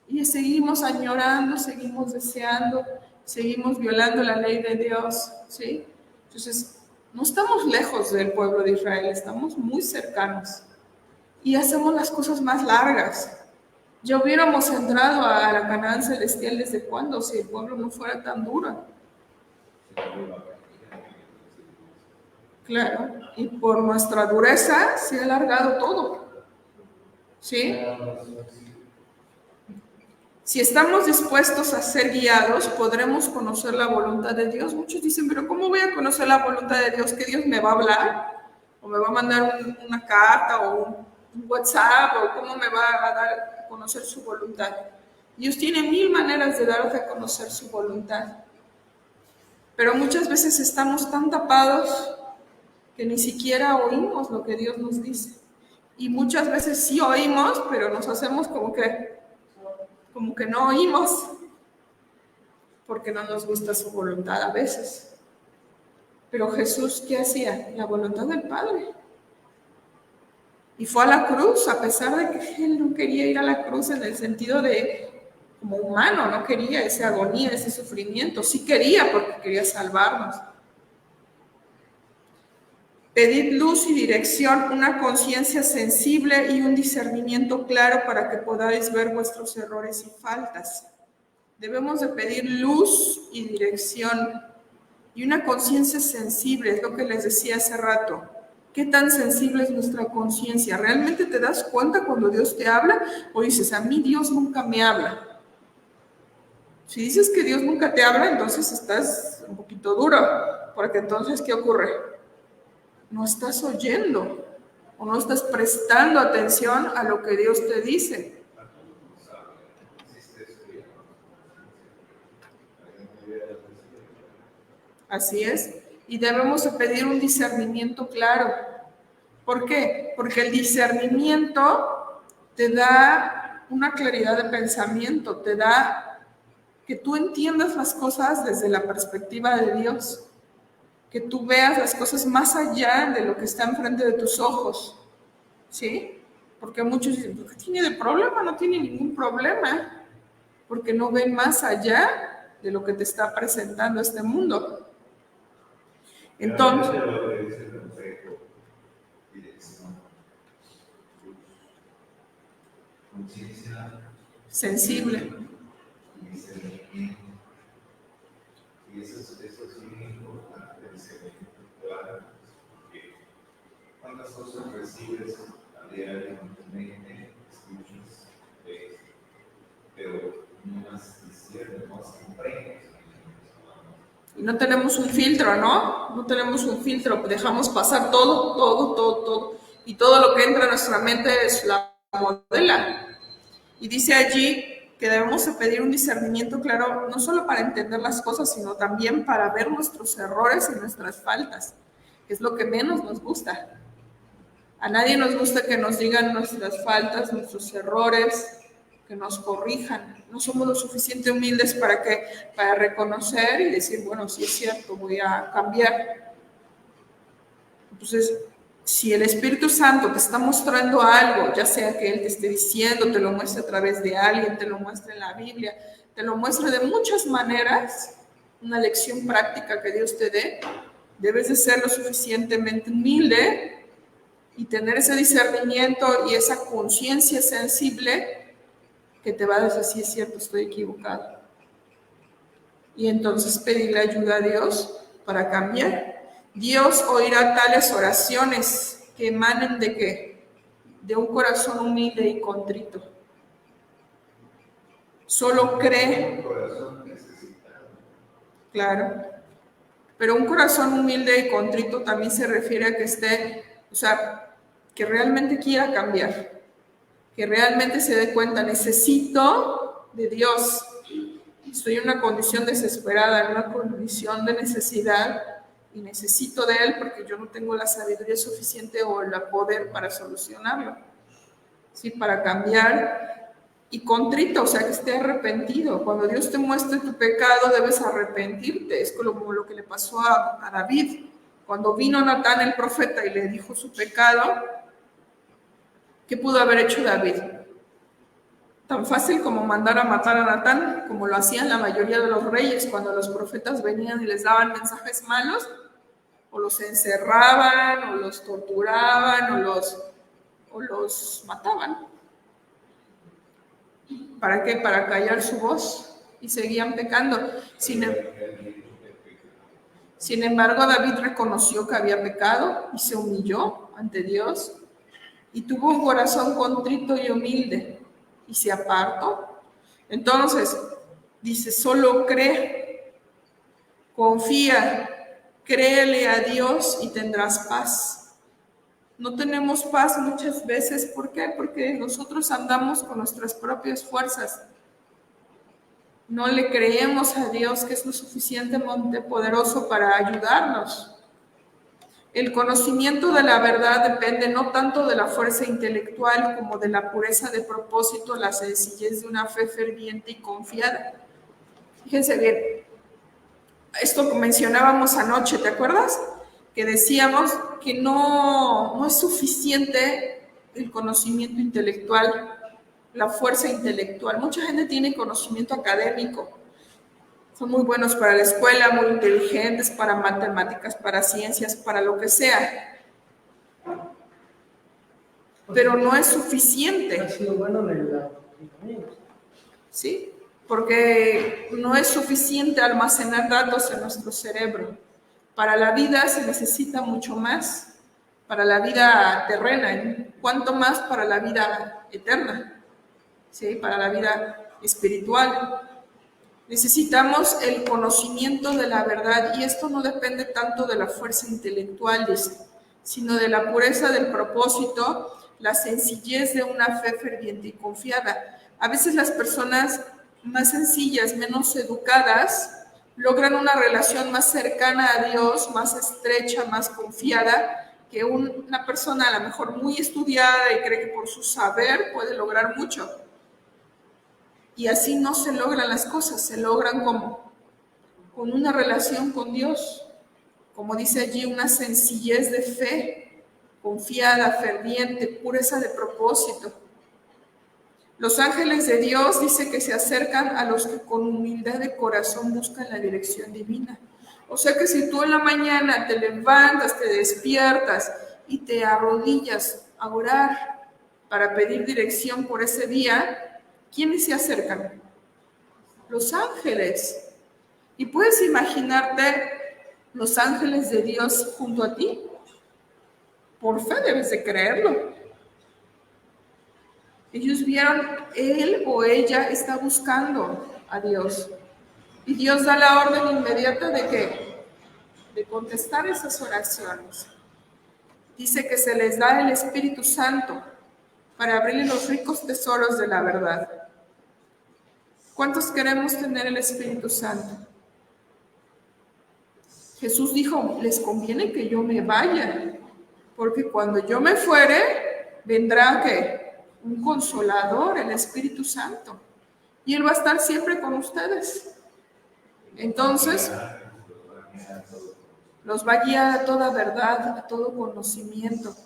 Y seguimos añorando, seguimos deseando, seguimos violando la ley de Dios, ¿sí? Entonces, no estamos lejos del pueblo de Israel, estamos muy cercanos. Y hacemos las cosas más largas. Ya hubiéramos entrado a la Canaán celestial desde cuándo, si el pueblo no fuera tan duro. Claro, y por nuestra dureza se ha alargado todo. ¿Sí? Si estamos dispuestos a ser guiados, podremos conocer la voluntad de Dios. Muchos dicen, pero ¿cómo voy a conocer la voluntad de Dios? ¿Que Dios me va a hablar? ¿O me va a mandar una carta o un WhatsApp? ¿O cómo me va a dar a conocer su voluntad? Dios tiene 1000 maneras de darte a conocer su voluntad. Pero muchas veces estamos tan tapados que ni siquiera oímos lo que Dios nos dice. Y muchas veces sí oímos, pero nos hacemos como que no oímos, porque no nos gusta su voluntad a veces. Pero Jesús, ¿qué hacía? La voluntad del Padre. Y fue a la cruz, a pesar de que Él no quería ir a la cruz en el sentido de como humano, no quería esa agonía, ese sufrimiento. Sí quería, porque quería salvarnos. Pedid luz y dirección, una conciencia sensible y un discernimiento claro para que podáis ver vuestros errores y faltas. Debemos de pedir luz y dirección y una conciencia sensible, es lo que les decía hace rato. ¿Qué tan sensible es nuestra conciencia? ¿Realmente te das cuenta cuando Dios te habla? O dices, a mí Dios nunca me habla. Si dices que Dios nunca te habla, entonces estás un poquito duro, porque entonces, ¿qué ocurre? No estás oyendo o no estás prestando atención a lo que Dios te dice. Así es. y debemos de pedir un discernimiento claro. ¿Por qué? Porque el discernimiento te da una claridad de pensamiento, te da que tú entiendas las cosas desde la perspectiva de Dios, que tú veas las cosas más allá de lo que está enfrente de tus ojos, ¿sí? Porque muchos dicen, ¿qué tiene de problema? No tiene ningún problema, porque no ven más allá de lo que te está presentando este mundo. Entonces, sensible.
Y eso es muy importante, el discernimiento claro, porque cuántas cosas recibes a diario en tu mente, escuchas, ves, pero no las disciernes, no las comprendes.
Y no tenemos un filtro, ¿no? No tenemos un filtro, dejamos pasar todo. Y todo lo que entra a nuestra mente es la modela. Y dice allí que debemos de pedir un discernimiento claro, no solo para entender las cosas, sino también para ver nuestros errores y nuestras faltas, que es lo que menos nos gusta. A nadie nos gusta que nos digan nuestras faltas, nuestros errores, que nos corrijan. No somos lo suficiente humildes para reconocer y decir, bueno, sí es cierto, voy a cambiar. Entonces, si el Espíritu Santo te está mostrando algo, ya sea que Él te esté diciendo, te lo muestre a través de alguien, te lo muestre en la Biblia, te lo muestre de muchas maneras, una lección práctica que Dios te dé, debes de ser lo suficientemente humilde y tener ese discernimiento y esa conciencia sensible que te va a decir, sí es cierto, estoy equivocado. Y entonces pedirle ayuda a Dios para cambiar. Dios oirá tales oraciones que emanen ¿de qué? De un corazón humilde y contrito. Solo cree. Claro. Pero un corazón humilde y contrito también se refiere a que esté, o sea, que realmente quiera cambiar. Que realmente se dé cuenta, necesito de Dios. Estoy en una condición desesperada, en una condición de necesidad. Y necesito de Él porque yo no tengo la sabiduría suficiente o el poder para solucionarlo, ¿sí? Para cambiar y contrito, o sea, que esté arrepentido. Cuando Dios te muestre tu pecado, debes arrepentirte. Es como lo que le pasó a David. Cuando vino Natán el profeta y le dijo su pecado, ¿qué pudo haber hecho David? Tan fácil como mandar a matar a Natán, como lo hacían la mayoría de los reyes cuando los profetas venían y les daban mensajes malos, o los encerraban, o los torturaban, o los mataban. ¿Para qué? Para callar su voz, y seguían pecando. Sin embargo, David reconoció que había pecado y se humilló ante Dios, y tuvo un corazón contrito y humilde, y se apartó. Entonces, dice, solo cree, confía, créele a Dios y tendrás paz. No tenemos paz muchas veces, ¿por qué? Porque nosotros andamos con nuestras propias fuerzas. No le creemos a Dios que es lo suficientemente poderoso para ayudarnos. El conocimiento de la verdad depende no tanto de la fuerza intelectual como de la pureza de propósito, la sencillez de una fe ferviente y confiada. Fíjense bien, esto que mencionábamos anoche, ¿te acuerdas? Que decíamos que no es suficiente el conocimiento intelectual, la fuerza intelectual. Mucha gente tiene conocimiento académico, son muy buenos para la escuela, muy inteligentes para matemáticas, para ciencias, para lo que sea. Pero no es suficiente.
Ha sido bueno en el
¿Sí? Porque no es suficiente almacenar datos en nuestro cerebro. Para la vida se necesita mucho más, para la vida terrena, cuanto más para la vida eterna, ¿sí? Para la vida espiritual. Necesitamos el conocimiento de la verdad, y esto no depende tanto de la fuerza intelectual, sino de la pureza del propósito, la sencillez de una fe ferviente y confiada. A veces las personas más sencillas, menos educadas, logran una relación más cercana a Dios, más estrecha, más confiada, que una persona a lo mejor muy estudiada y cree que por su saber puede lograr mucho. Y así no se logran las cosas, se logran como con una relación con Dios, como dice allí, una sencillez de fe, confiada, ferviente, pureza de propósito. Los ángeles de Dios dice que se acercan a los que con humildad de corazón buscan la dirección divina. O sea que si tú en la mañana te levantas, te despiertas y te arrodillas a orar para pedir dirección por ese día, ¿quiénes se acercan? Los ángeles. ¿Y puedes imaginarte los ángeles de Dios junto a ti? Por fe debes de creerlo. Ellos vieron, él o ella está buscando a Dios. Y Dios da la orden inmediata de ¿qué? De contestar esas oraciones. Dice que se les da el Espíritu Santo para abrirle los ricos tesoros de la verdad. ¿Cuántos queremos tener el Espíritu Santo? Jesús dijo, les conviene que yo me vaya, porque cuando yo me fuere, vendrá ¿qué? Un consolador, el Espíritu Santo, y Él va a estar siempre con ustedes. Entonces, los va a guiar a toda verdad, a todo conocimiento.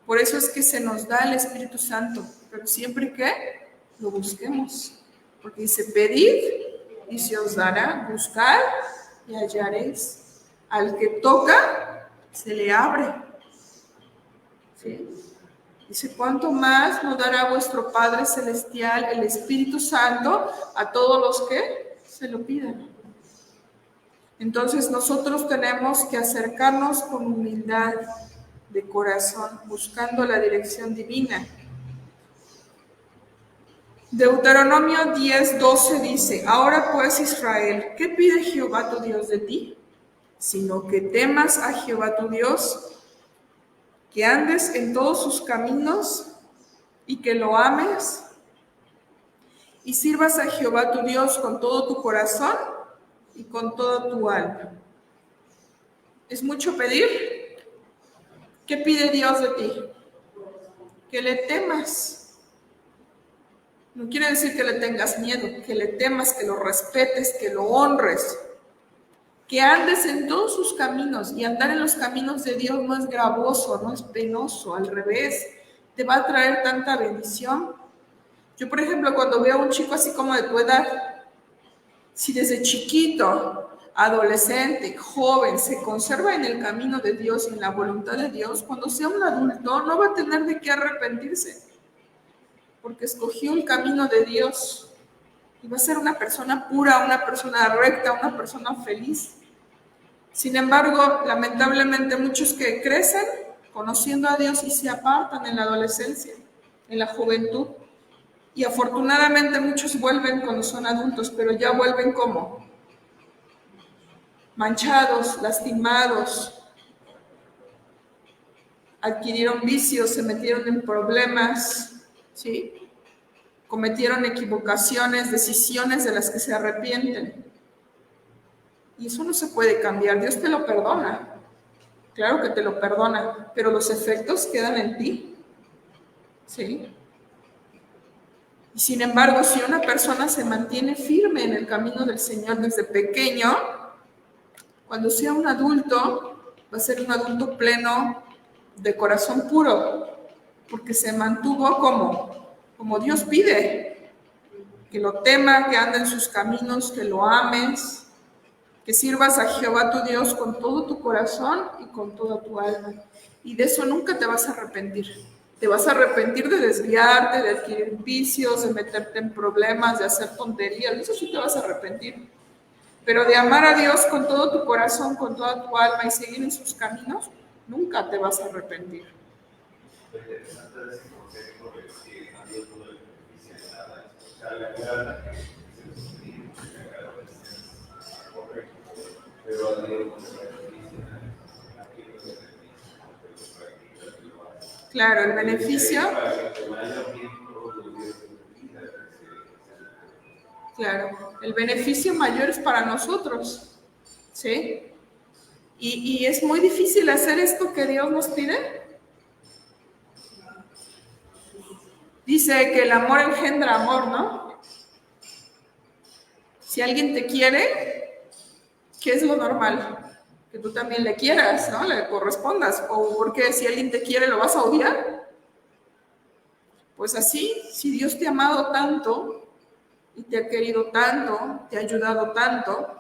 Por eso es que se nos da el Espíritu Santo, pero siempre que lo busquemos, porque dice, pedid y se os dará, buscar y hallaréis. Al que toca, se le abre. ¿Sí? Dice, ¿cuánto más nos dará vuestro Padre Celestial el Espíritu Santo a todos los que se lo pidan? Entonces nosotros tenemos que acercarnos con humildad de corazón, buscando la dirección divina. Deuteronomio 10:12 dice, ahora pues Israel, ¿qué pide Jehová tu Dios de ti? Sino que temas a Jehová tu Dios, que andes en todos sus caminos y que lo ames y sirvas a Jehová tu Dios con todo tu corazón y con toda tu alma. ¿Es mucho pedir? ¿Qué pide Dios de ti? Que le temas. No quiere decir que le tengas miedo, que le temas, que lo respetes, que lo honres. Que andes en todos sus caminos, y andar en los caminos de Dios no es gravoso, no es penoso, al revés, te va a traer tanta bendición. Yo, por ejemplo, cuando veo a un chico así como de tu edad, si desde chiquito, adolescente, joven, se conserva en el camino de Dios y en la voluntad de Dios, cuando sea un adulto no va a tener de qué arrepentirse, porque escogió el camino de Dios. Y va a ser una persona pura, una persona recta, una persona feliz. Sin embargo, lamentablemente muchos que crecen conociendo a Dios y se apartan en la adolescencia, en la juventud. Y afortunadamente muchos vuelven cuando son adultos, pero ya vuelven como manchados, lastimados, adquirieron vicios, se metieron en problemas, ¿sí? Cometieron equivocaciones, decisiones de las que se arrepienten. Y eso no se puede cambiar. Dios te lo perdona. Claro que te lo perdona, pero los efectos quedan en ti. ¿Sí? Y sin embargo, si una persona se mantiene firme en el camino del Señor desde pequeño, cuando sea un adulto, va a ser un adulto pleno de corazón puro, porque se mantuvo como Dios pide, que lo tema, que ande en sus caminos, que lo ames, que sirvas a Jehová tu Dios con todo tu corazón y con toda tu alma. Y de eso nunca te vas a arrepentir. Te vas a arrepentir de desviarte, de adquirir vicios, de meterte en problemas, de hacer tonterías. De eso sí te vas a arrepentir. Pero de amar a Dios con todo tu corazón, con toda tu alma y seguir en sus caminos, nunca te vas a arrepentir.
Lo interesante de ese concepto es que a Dios no le beneficia nada. O sea, la cara que se suscribe, la cara es correcto, pero a Dios no se beneficia aquello que beneficia, que lo practica, que lo hace.
Claro, el beneficio.
Para que te vaya bien todos los días de tu vida.
Claro. el beneficio mayor es para nosotros, ¿sí? Y es muy difícil hacer esto que Dios nos pide. Dice que el amor engendra amor, ¿no? Si alguien te quiere, ¿qué es lo normal? Que tú también le quieras, ¿no? Le correspondas. ¿O porque si alguien te quiere lo vas a odiar? Pues así, si Dios te ha amado tanto y te ha querido tanto, te ha ayudado tanto,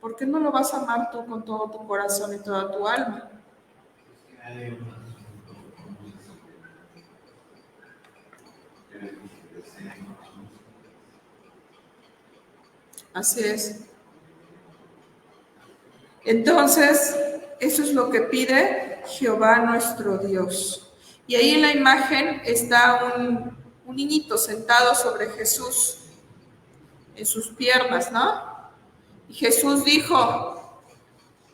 ¿por qué no lo vas a amar tú con todo tu corazón y toda tu alma? Así es. Entonces, eso es lo que pide Jehová nuestro Dios. Y ahí en la imagen está un niñito sentado sobre Jesús, en sus piernas, ¿no? Y Jesús dijo,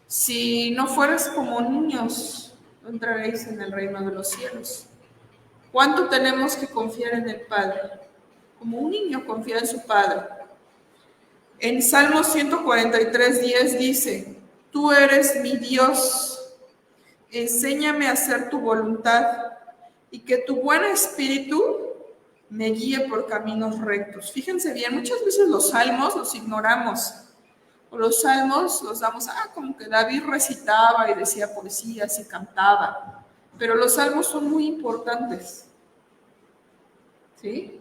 si no fueras como niños, no entraréis en el reino de los cielos. ¿Cuánto tenemos que confiar en el Padre? Como un niño confía en su Padre. En Salmo 143:10 dice, tú eres mi Dios, enséñame a hacer tu voluntad y que tu buen espíritu me guíe por caminos rectos. Fíjense bien, muchas veces los salmos los ignoramos. O los salmos los damos, como que David recitaba y decía poesías y cantaba. Pero los salmos son muy importantes. ¿Sí?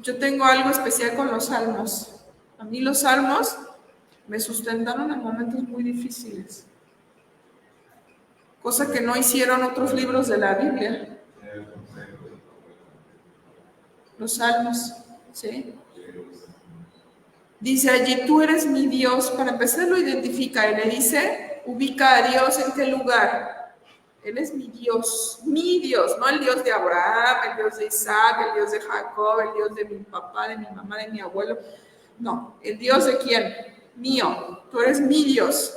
Yo tengo algo especial con los salmos. A mí los salmos me sustentaron en momentos muy difíciles. Cosa que no hicieron otros libros de la Biblia. Los salmos, ¿sí? Dice allí, tú eres mi Dios. Para empezar lo identifica y le dice, ubica a Dios en qué lugar. Él es mi Dios, no el Dios de Abraham, el Dios de Isaac, el Dios de Jacob, el Dios de mi papá, de mi mamá, de mi abuelo. No, el Dios de quién? Mío, tú eres mi Dios.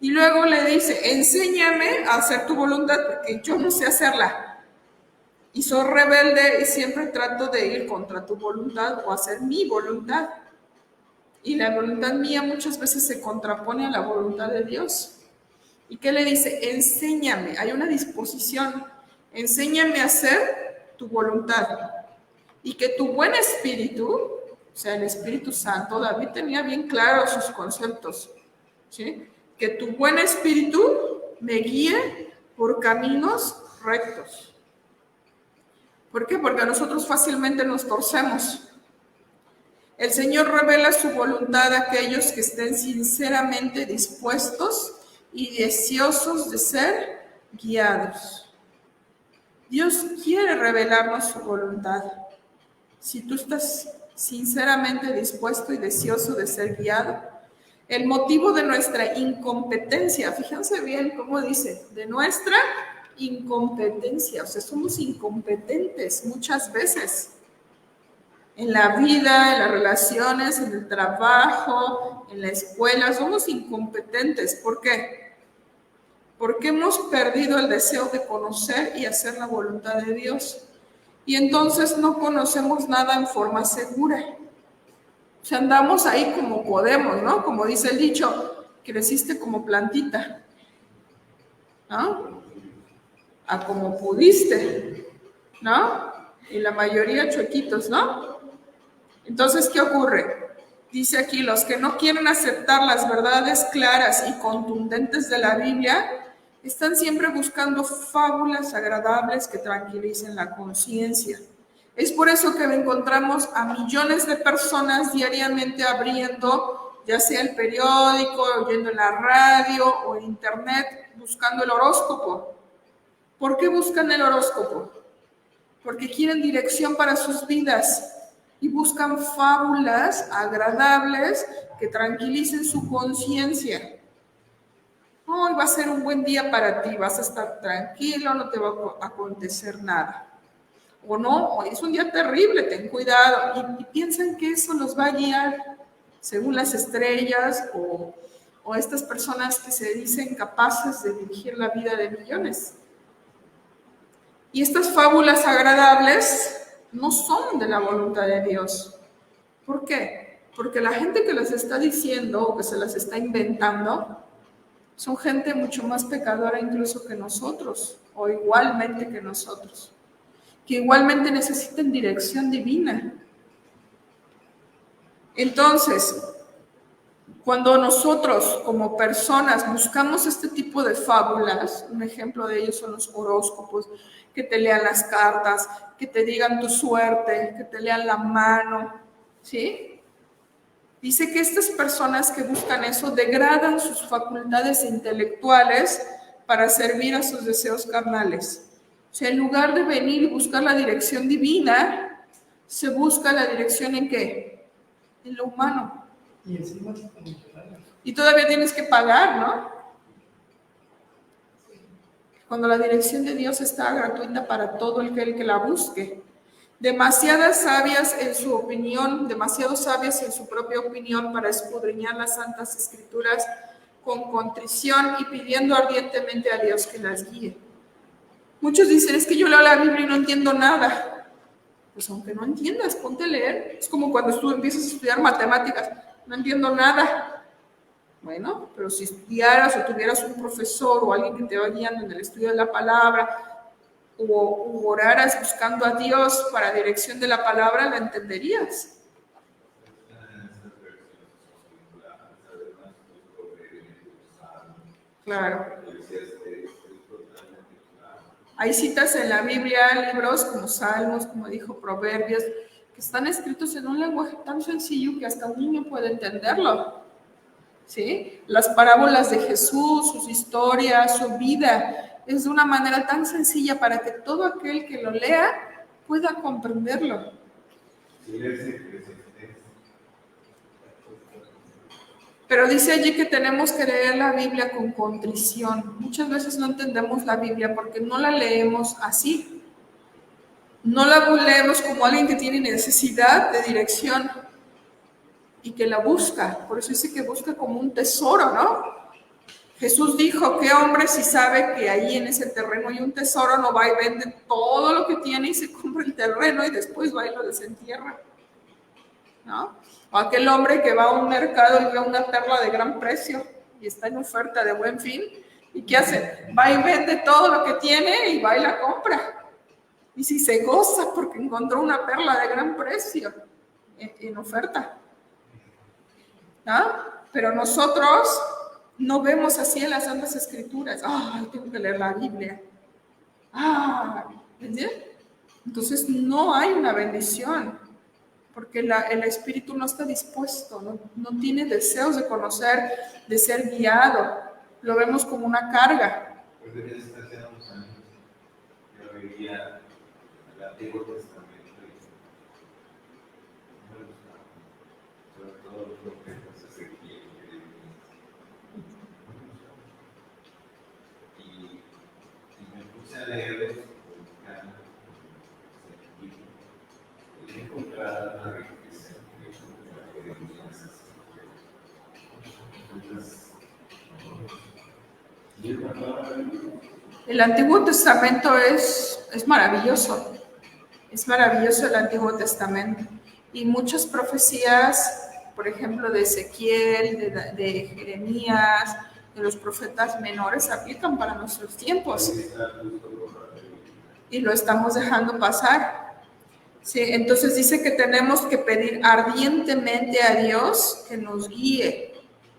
Y luego le dice, enséñame a hacer tu voluntad, porque yo no sé hacerla. Y soy rebelde y siempre trato de ir contra tu voluntad o hacer mi voluntad. Y la voluntad mía muchas veces se contrapone a la voluntad de Dios. ¿Y qué le dice? Enséñame, hay una disposición. Enséñame a hacer tu voluntad. Y que tu buen espíritu, o sea, el Espíritu Santo, David tenía bien claros sus conceptos, ¿sí? Que tu buen espíritu me guíe por caminos rectos. ¿Por qué? Porque nosotros fácilmente nos torcemos. El Señor revela su voluntad a aquellos que estén sinceramente dispuestos y deseosos de ser guiados. Dios quiere revelarnos su voluntad. Si tú estás sinceramente dispuesto y deseoso de ser guiado, el motivo de nuestra incompetencia, fíjense bien cómo dice, de nuestra incompetencia, o sea, somos incompetentes muchas veces. En la vida, en las relaciones, en el trabajo, en la escuela, somos incompetentes. ¿Por qué? Porque hemos perdido el deseo de conocer y hacer la voluntad de Dios. Y entonces no conocemos nada en forma segura. O sea, andamos ahí como podemos, ¿no? Como dice el dicho, creciste como plantita, ¿no? A como pudiste, ¿no? Y la mayoría chuequitos, ¿no? Entonces, ¿qué ocurre? Dice aquí, los que no quieren aceptar las verdades claras y contundentes de la Biblia, están siempre buscando fábulas agradables que tranquilicen la conciencia. Es por eso que encontramos a millones de personas diariamente abriendo, ya sea el periódico, oyendo en la radio o en internet, buscando el horóscopo. ¿Por qué buscan el horóscopo? Porque quieren dirección para sus vidas. Y buscan fábulas agradables que tranquilicen su conciencia. Hoy va a ser un buen día para ti, vas a estar tranquilo, no te va a acontecer nada. O no, hoy es un día terrible, ten cuidado. Y piensan que eso los va a guiar según las estrellas o estas personas que se dicen capaces de dirigir la vida de millones. Y estas fábulas agradables no son de la voluntad de Dios. ¿Por qué? Porque la gente que las está diciendo o que se las está inventando son gente mucho más pecadora incluso que nosotros, o igualmente que nosotros, que igualmente necesitan dirección divina. Entonces, cuando nosotros como personas buscamos este tipo de fábulas, un ejemplo de ellos son los horóscopos, que te lean las cartas, que te digan tu suerte, que te lean la mano, ¿sí? Dice que estas personas que buscan eso degradan sus facultades intelectuales para servir a sus deseos carnales. O sea, en lugar de venir y buscar la dirección divina, se busca la dirección ¿en qué? En lo humano.
Y encima es como que
Y todavía tienes que pagar, ¿no? Cuando la dirección de Dios está gratuita para todo el que la busque. Demasiadas sabias en su opinión, demasiados sabias en su propia opinión para escudriñar las santas escrituras con contrición y pidiendo ardientemente a Dios que las guíe. Muchos dicen, es que yo leo la Biblia y no entiendo nada. Pues aunque no entiendas, ponte a leer. Es como cuando tú empiezas a estudiar matemáticas, no entiendo nada. Bueno, pero si estudiaras o tuvieras un profesor o alguien que te va guiando en el estudio de la palabra, o oraras buscando a Dios para dirección de la palabra, la entenderías. Claro. Hay citas en la Biblia, libros como Salmos, como dijo Proverbios, que están escritos en un lenguaje tan sencillo que hasta un niño puede entenderlo. ¿Sí? Las parábolas de Jesús, sus historias, su vida, es de una manera tan sencilla para que todo aquel que lo lea pueda comprenderlo. Pero dice allí que tenemos que leer la Biblia con contrición. Muchas veces no entendemos la Biblia porque no la leemos así. No la leemos como alguien que tiene necesidad de dirección y que la busca. Por eso dice que busca como un tesoro, ¿no? Jesús dijo, ¿qué hombre si sabe que ahí en ese terreno hay un tesoro no va y vende todo lo que tiene y se compra el terreno y después va y lo desentierra? ¿No? O aquel hombre que va a un mercado y ve una perla de gran precio y está en oferta de Buen Fin, ¿y qué hace? Va y vende todo lo que tiene y va y la compra. Y si se goza porque encontró una perla de gran precio en oferta. ¿No? Pero nosotros no vemos así en las Santas Escrituras. Tengo que leer la Biblia. ¿Entiendes? Entonces no hay una bendición, porque el espíritu no está dispuesto, no tiene deseos de conocer, de ser guiado. Lo vemos como una carga.
Pues desde hace unos años yo veía el Antiguo Testamento y me gustaba, sobre todo los profetas Ezequiel y me puse a leerlos buscando y encontrar la riqueza que tenían esas entonces.
El Antiguo Testamento es maravilloso. Es maravilloso el Antiguo Testamento. Y muchas profecías, por ejemplo, de Ezequiel, de Jeremías, de los profetas menores, se aplican para nuestros tiempos. Y lo estamos dejando pasar. Sí, entonces dice que tenemos que pedir ardientemente a Dios que nos guíe.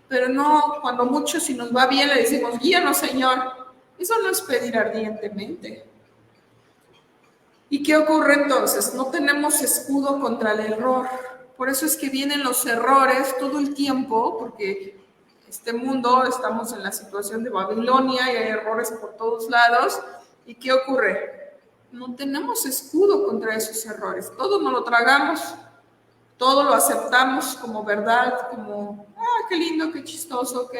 Pero no, cuando mucho, si nos va bien, le decimos, guíanos, Señor. Eso no es pedir ardientemente. ¿Y qué ocurre entonces? No tenemos escudo contra el error. Por eso es que vienen los errores todo el tiempo, porque este mundo, estamos en la situación de Babilonia y hay errores por todos lados. ¿Y qué ocurre? No tenemos escudo contra esos errores. Todo nos lo tragamos. Todo lo aceptamos como verdad, como, qué lindo, qué chistoso,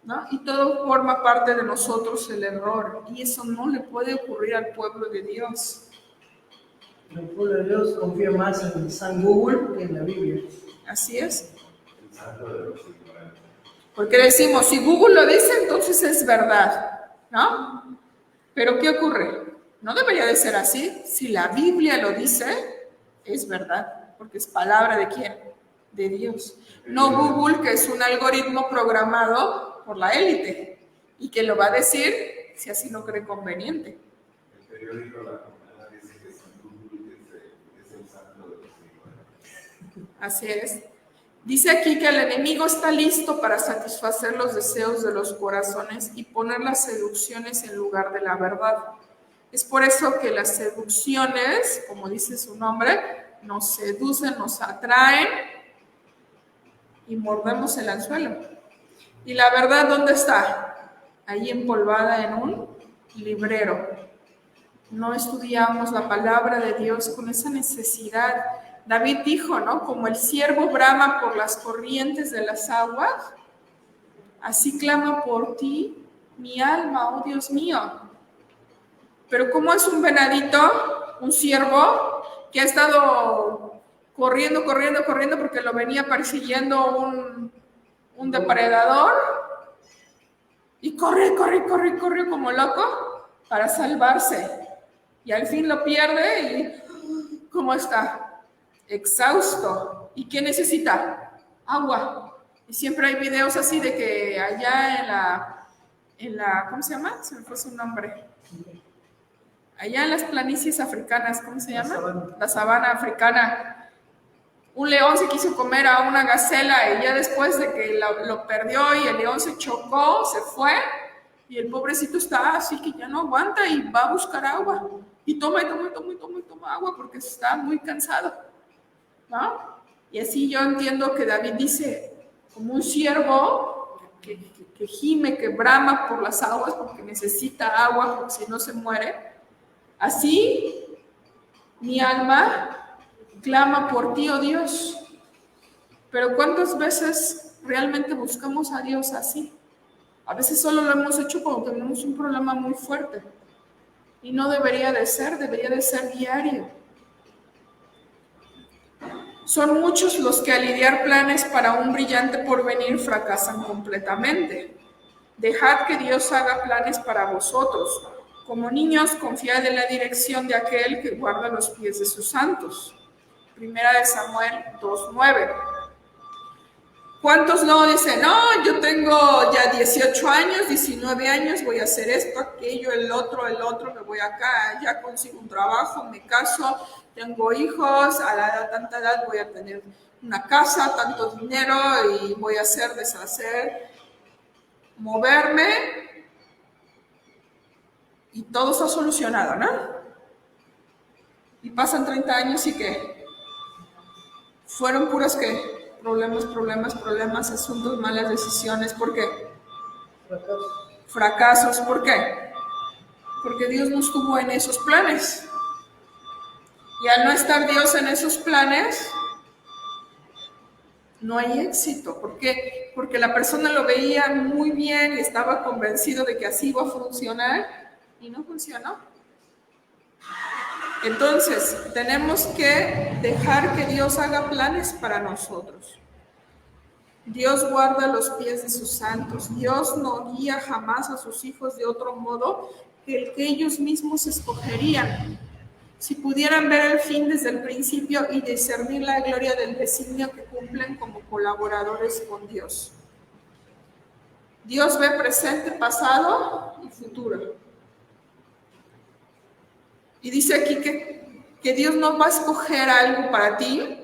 ¿no? Y todo forma parte de nosotros el error. Y eso no le puede ocurrir al pueblo de Dios.
El pueblo de Dios confía más en San Google que en la Biblia.
Así es. Porque decimos, si Google lo dice, entonces es verdad, ¿no? Pero ¿qué ocurre? No debería de ser así. Si la Biblia lo dice, es verdad. porque es palabra ¿de quién? De Dios. No Google, que es un algoritmo programado por la élite y que lo va a decir si así lo cree conveniente.
El periódico La Jornada dice que San Google es el santo de los iguales.
Así es. Dice aquí que el enemigo está listo para satisfacer los deseos de los corazones y poner las seducciones en lugar de la verdad. Es por eso que las seducciones, como dice su nombre, nos seducen, nos atraen y mordemos el anzuelo. ¿Y la verdad dónde está? Ahí empolvada en un librero. No estudiamos la palabra de Dios con esa necesidad. David dijo, ¿no? Como el ciervo brama por las corrientes de las aguas, así clama por ti mi alma, oh Dios mío. Pero ¿cómo es un venadito, un ciervo, que ha estado corriendo porque lo venía persiguiendo un depredador? Y corre como loco para salvarse. Y al fin lo pierde y ¿cómo está? Exhausto. ¿Y qué necesita? Agua. Y siempre hay videos así de que allá en la ¿cómo se llama? Se me fue su nombre. Allá en las planicies africanas, ¿cómo se llama? La sabana africana. Un león se quiso comer a una gacela y ya después de que lo perdió y el león se chocó, se fue y el pobrecito está así que ya no aguanta y va a buscar agua. Y toma agua porque está muy cansado, ¿no? Y así yo entiendo que David dice, como un ciervo que gime, que brama por las aguas porque necesita agua, porque si no se muere. Así mi alma clama por ti, oh Dios. Pero ¿cuántas veces realmente buscamos a Dios así? A veces solo lo hemos hecho cuando tenemos un problema muy fuerte. Y no debería de ser diario. Son muchos los que al idear planes para un brillante porvenir fracasan completamente. Dejad que Dios haga planes para vosotros. Como niños, confiad en la dirección de aquel que guarda los pies de sus santos. Primera de Samuel 2:9. ¿Cuántos no dicen, no, yo tengo ya 18 años, 19 años, voy a hacer esto, aquello, el otro, me voy acá, ya consigo un trabajo, me caso, tengo hijos, a tanta edad voy a tener una casa, tanto dinero y voy a hacer, deshacer, moverme y todo está solucionado, ¿no? Y pasan 30 años y ¿qué? Fueron puras ¿qué? Problemas, asuntos, malas decisiones. ¿Por qué? Fracasos. ¿Por qué? Porque Dios no estuvo en esos planes. Y al no estar Dios en esos planes, no hay éxito. ¿Por qué? Porque la persona lo veía muy bien y estaba convencido de que así iba a funcionar y no funcionó. Entonces, tenemos que dejar que Dios haga planes para nosotros. Dios guarda los pies de sus santos. Dios no guía jamás a sus hijos de otro modo que el que ellos mismos escogerían. Si pudieran ver el fin desde el principio y discernir la gloria del designio que cumplen como colaboradores con Dios. Dios ve presente, pasado y futuro. Y dice aquí que Dios no va a escoger algo para ti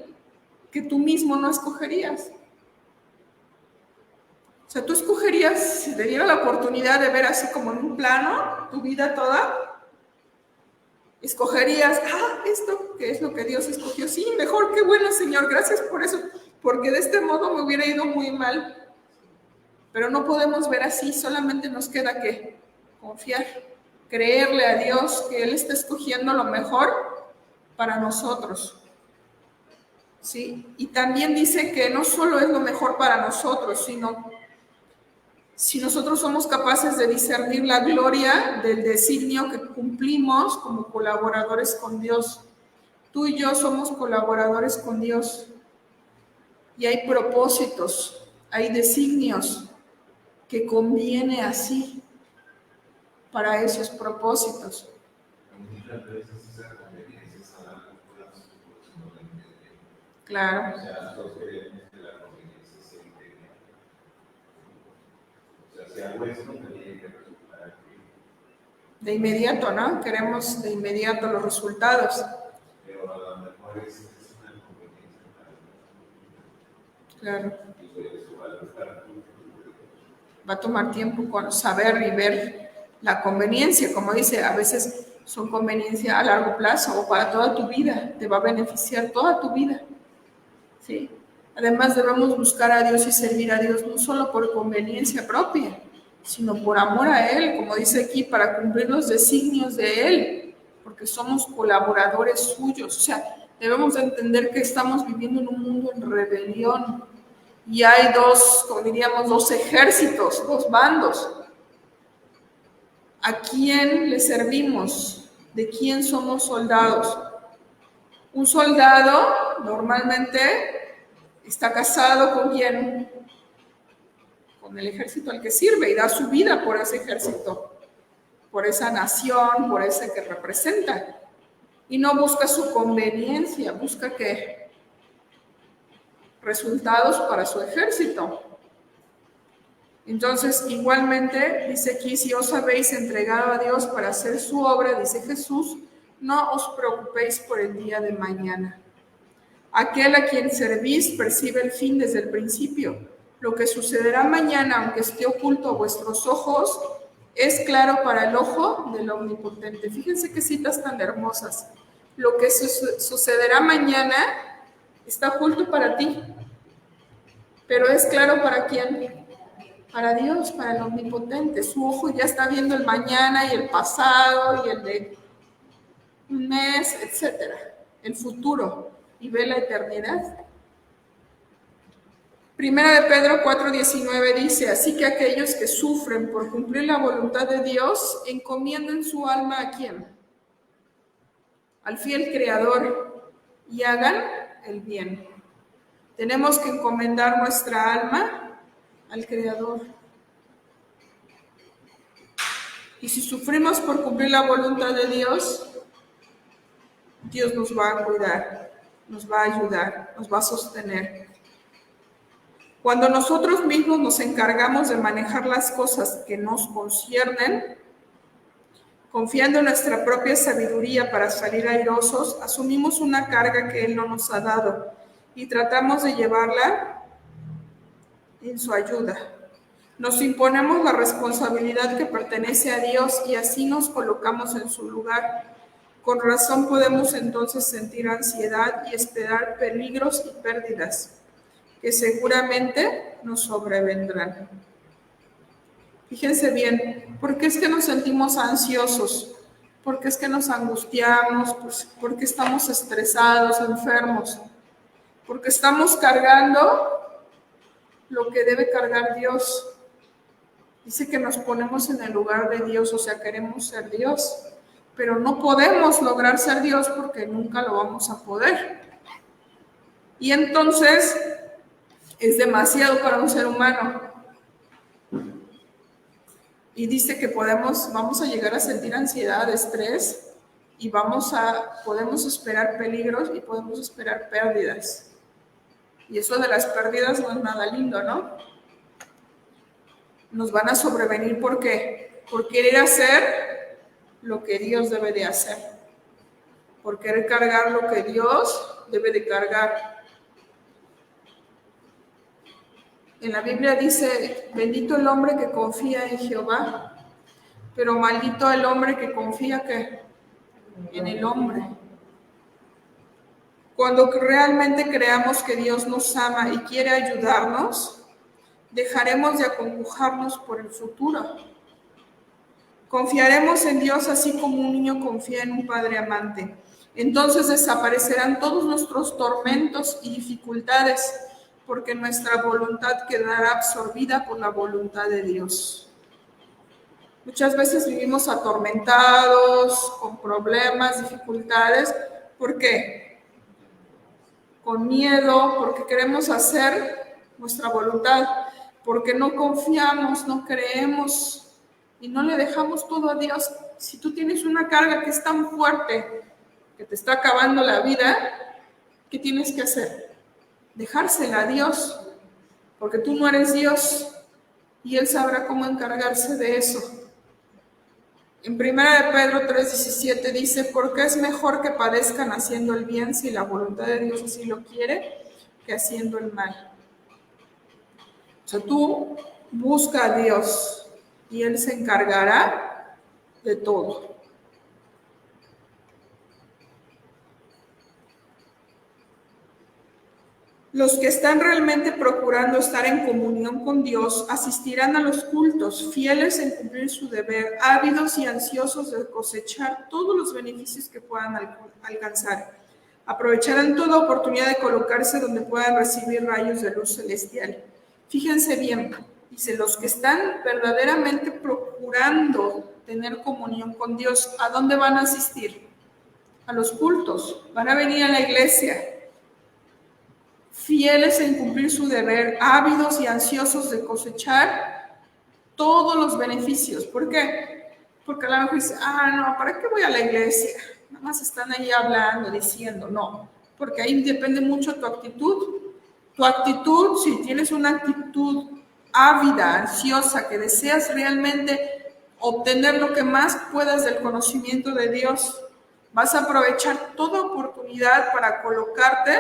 que tú mismo no escogerías. O sea, tú escogerías, si te diera la oportunidad de ver así como en un plano tu vida toda, escogerías, esto que es lo que Dios escogió. Sí, mejor, qué bueno, Señor, gracias por eso, porque de este modo me hubiera ido muy mal. Pero no podemos ver así, solamente nos queda que confiar, creerle a Dios que Él está escogiendo lo mejor para nosotros. ¿Sí? Y también dice que no solo es lo mejor para nosotros, sino si nosotros somos capaces de discernir la gloria del designio que cumplimos como colaboradores con Dios. Tú y yo somos colaboradores con Dios. Y hay propósitos, hay designios que conviene así para esos propósitos.
Muchas veces esa conveniencia es a largo plazo, por eso no la entienden.
Claro.
O sea, nosotros queremos que la conveniencia sea inmediata. O sea, si hago esto, me tiene que resultar aquí.
De inmediato, ¿no? Queremos de inmediato los resultados.
Pero a lo mejor es una conveniencia para
Claro.
y eso va a estar
Va a tomar tiempo con saber y ver la conveniencia. Como dice, a veces son conveniencia a largo plazo o para toda tu vida. Te va a beneficiar toda tu vida. ¿Sí? Además, debemos buscar a Dios y servir a Dios no solo por conveniencia propia, sino por amor a Él, como dice aquí, para cumplir los designios de Él, porque somos colaboradores suyos. O sea, debemos entender que estamos viviendo en un mundo en rebelión y hay dos, como diríamos, dos ejércitos, dos bandos. ¿A quién le servimos? ¿De quién somos soldados? Un soldado normalmente está casado ¿con quién? Con el ejército al que sirve y da su vida por ese ejército, por esa nación, por ese que representa. Y no busca su conveniencia, busca ¿qué? Resultados para su ejército. Entonces, igualmente, dice aquí, si os habéis entregado a Dios para hacer su obra, dice Jesús, no os preocupéis por el día de mañana. Aquel a quien servís percibe el fin desde el principio. Lo que sucederá mañana, aunque esté oculto a vuestros ojos, es claro para el ojo del Omnipotente. Fíjense qué citas tan hermosas. Lo que sucederá mañana está oculto para ti, pero es claro para quién. Para Dios, para el Omnipotente. Su ojo ya está viendo el mañana y el pasado y el de un mes, etcétera, el futuro, y ve la eternidad. Primera de Pedro 4:19 dice, así que aquellos que sufren por cumplir la voluntad de Dios, encomienden su alma ¿a quién? Al fiel Creador, y hagan el bien. Tenemos que encomendar nuestra alma al Creador. Y si sufrimos por cumplir la voluntad de Dios, Dios nos va a cuidar, nos va a ayudar, nos va a sostener. Cuando nosotros mismos nos encargamos de manejar las cosas que nos conciernen, confiando en nuestra propia sabiduría para salir airosos, asumimos una carga que Él no nos ha dado y tratamos de llevarla en su ayuda. Nos imponemos la responsabilidad que pertenece a Dios y así nos colocamos en su lugar. Con razón podemos entonces sentir ansiedad y esperar peligros y pérdidas que seguramente nos sobrevendrán. Fíjense bien, ¿por qué es que nos sentimos ansiosos? ¿Por qué es que nos angustiamos? Pues porque estamos estresados, enfermos, porque estamos cargando lo que debe cargar Dios. Dice que nos ponemos en el lugar de Dios, o sea, queremos ser Dios, pero no podemos lograr ser Dios porque nunca lo vamos a poder. Y entonces es demasiado para un ser humano. Y dice que vamos a llegar a sentir ansiedad, estrés, y podemos esperar peligros y podemos esperar pérdidas. Y eso de las pérdidas no es nada lindo, ¿no? Nos van a sobrevenir, ¿por qué? Por querer hacer lo que Dios debe de hacer. Por querer cargar lo que Dios debe de cargar. En la Biblia dice, bendito el hombre que confía en Jehová, pero maldito el hombre que confía ¿qué? En el hombre. Cuando realmente creamos que Dios nos ama y quiere ayudarnos, dejaremos de acongojarnos por el futuro. Confiaremos en Dios así como un niño confía en un padre amante. Entonces desaparecerán todos nuestros tormentos y dificultades, porque nuestra voluntad quedará absorbida por la voluntad de Dios. Muchas veces vivimos atormentados, con problemas, dificultades. ¿Por qué? Con miedo, porque queremos hacer nuestra voluntad, porque no confiamos, no creemos y no le dejamos todo a Dios. Si tú tienes una carga que es tan fuerte, que te está acabando la vida, ¿qué tienes que hacer? dejársela a Dios, porque tú no eres Dios y Él sabrá cómo encargarse de eso. En 1 de Pedro 3:17 dice, porque es mejor que padezcan haciendo el bien, si la voluntad de Dios así lo quiere, que haciendo el mal. O sea, tú busca a Dios y Él se encargará de todo. Los que están realmente procurando estar en comunión con Dios asistirán a los cultos, fieles en cumplir su deber, ávidos y ansiosos de cosechar todos los beneficios que puedan alcanzar. Aprovecharán toda oportunidad de colocarse donde puedan recibir rayos de luz celestial. Fíjense bien, dice, los que están verdaderamente procurando tener comunión con Dios, ¿a dónde van a asistir? A los cultos, van a venir a la iglesia. Fieles en cumplir su deber, ávidos y ansiosos de cosechar todos los beneficios. ¿Por qué? Porque a lo mejor dice, no, ¿para qué voy a la iglesia? Nada más están ahí hablando, diciendo, no, porque ahí depende mucho tu actitud. Tu actitud, si tienes una actitud ávida, ansiosa, que deseas realmente obtener lo que más puedas del conocimiento de Dios, vas a aprovechar toda oportunidad para colocarte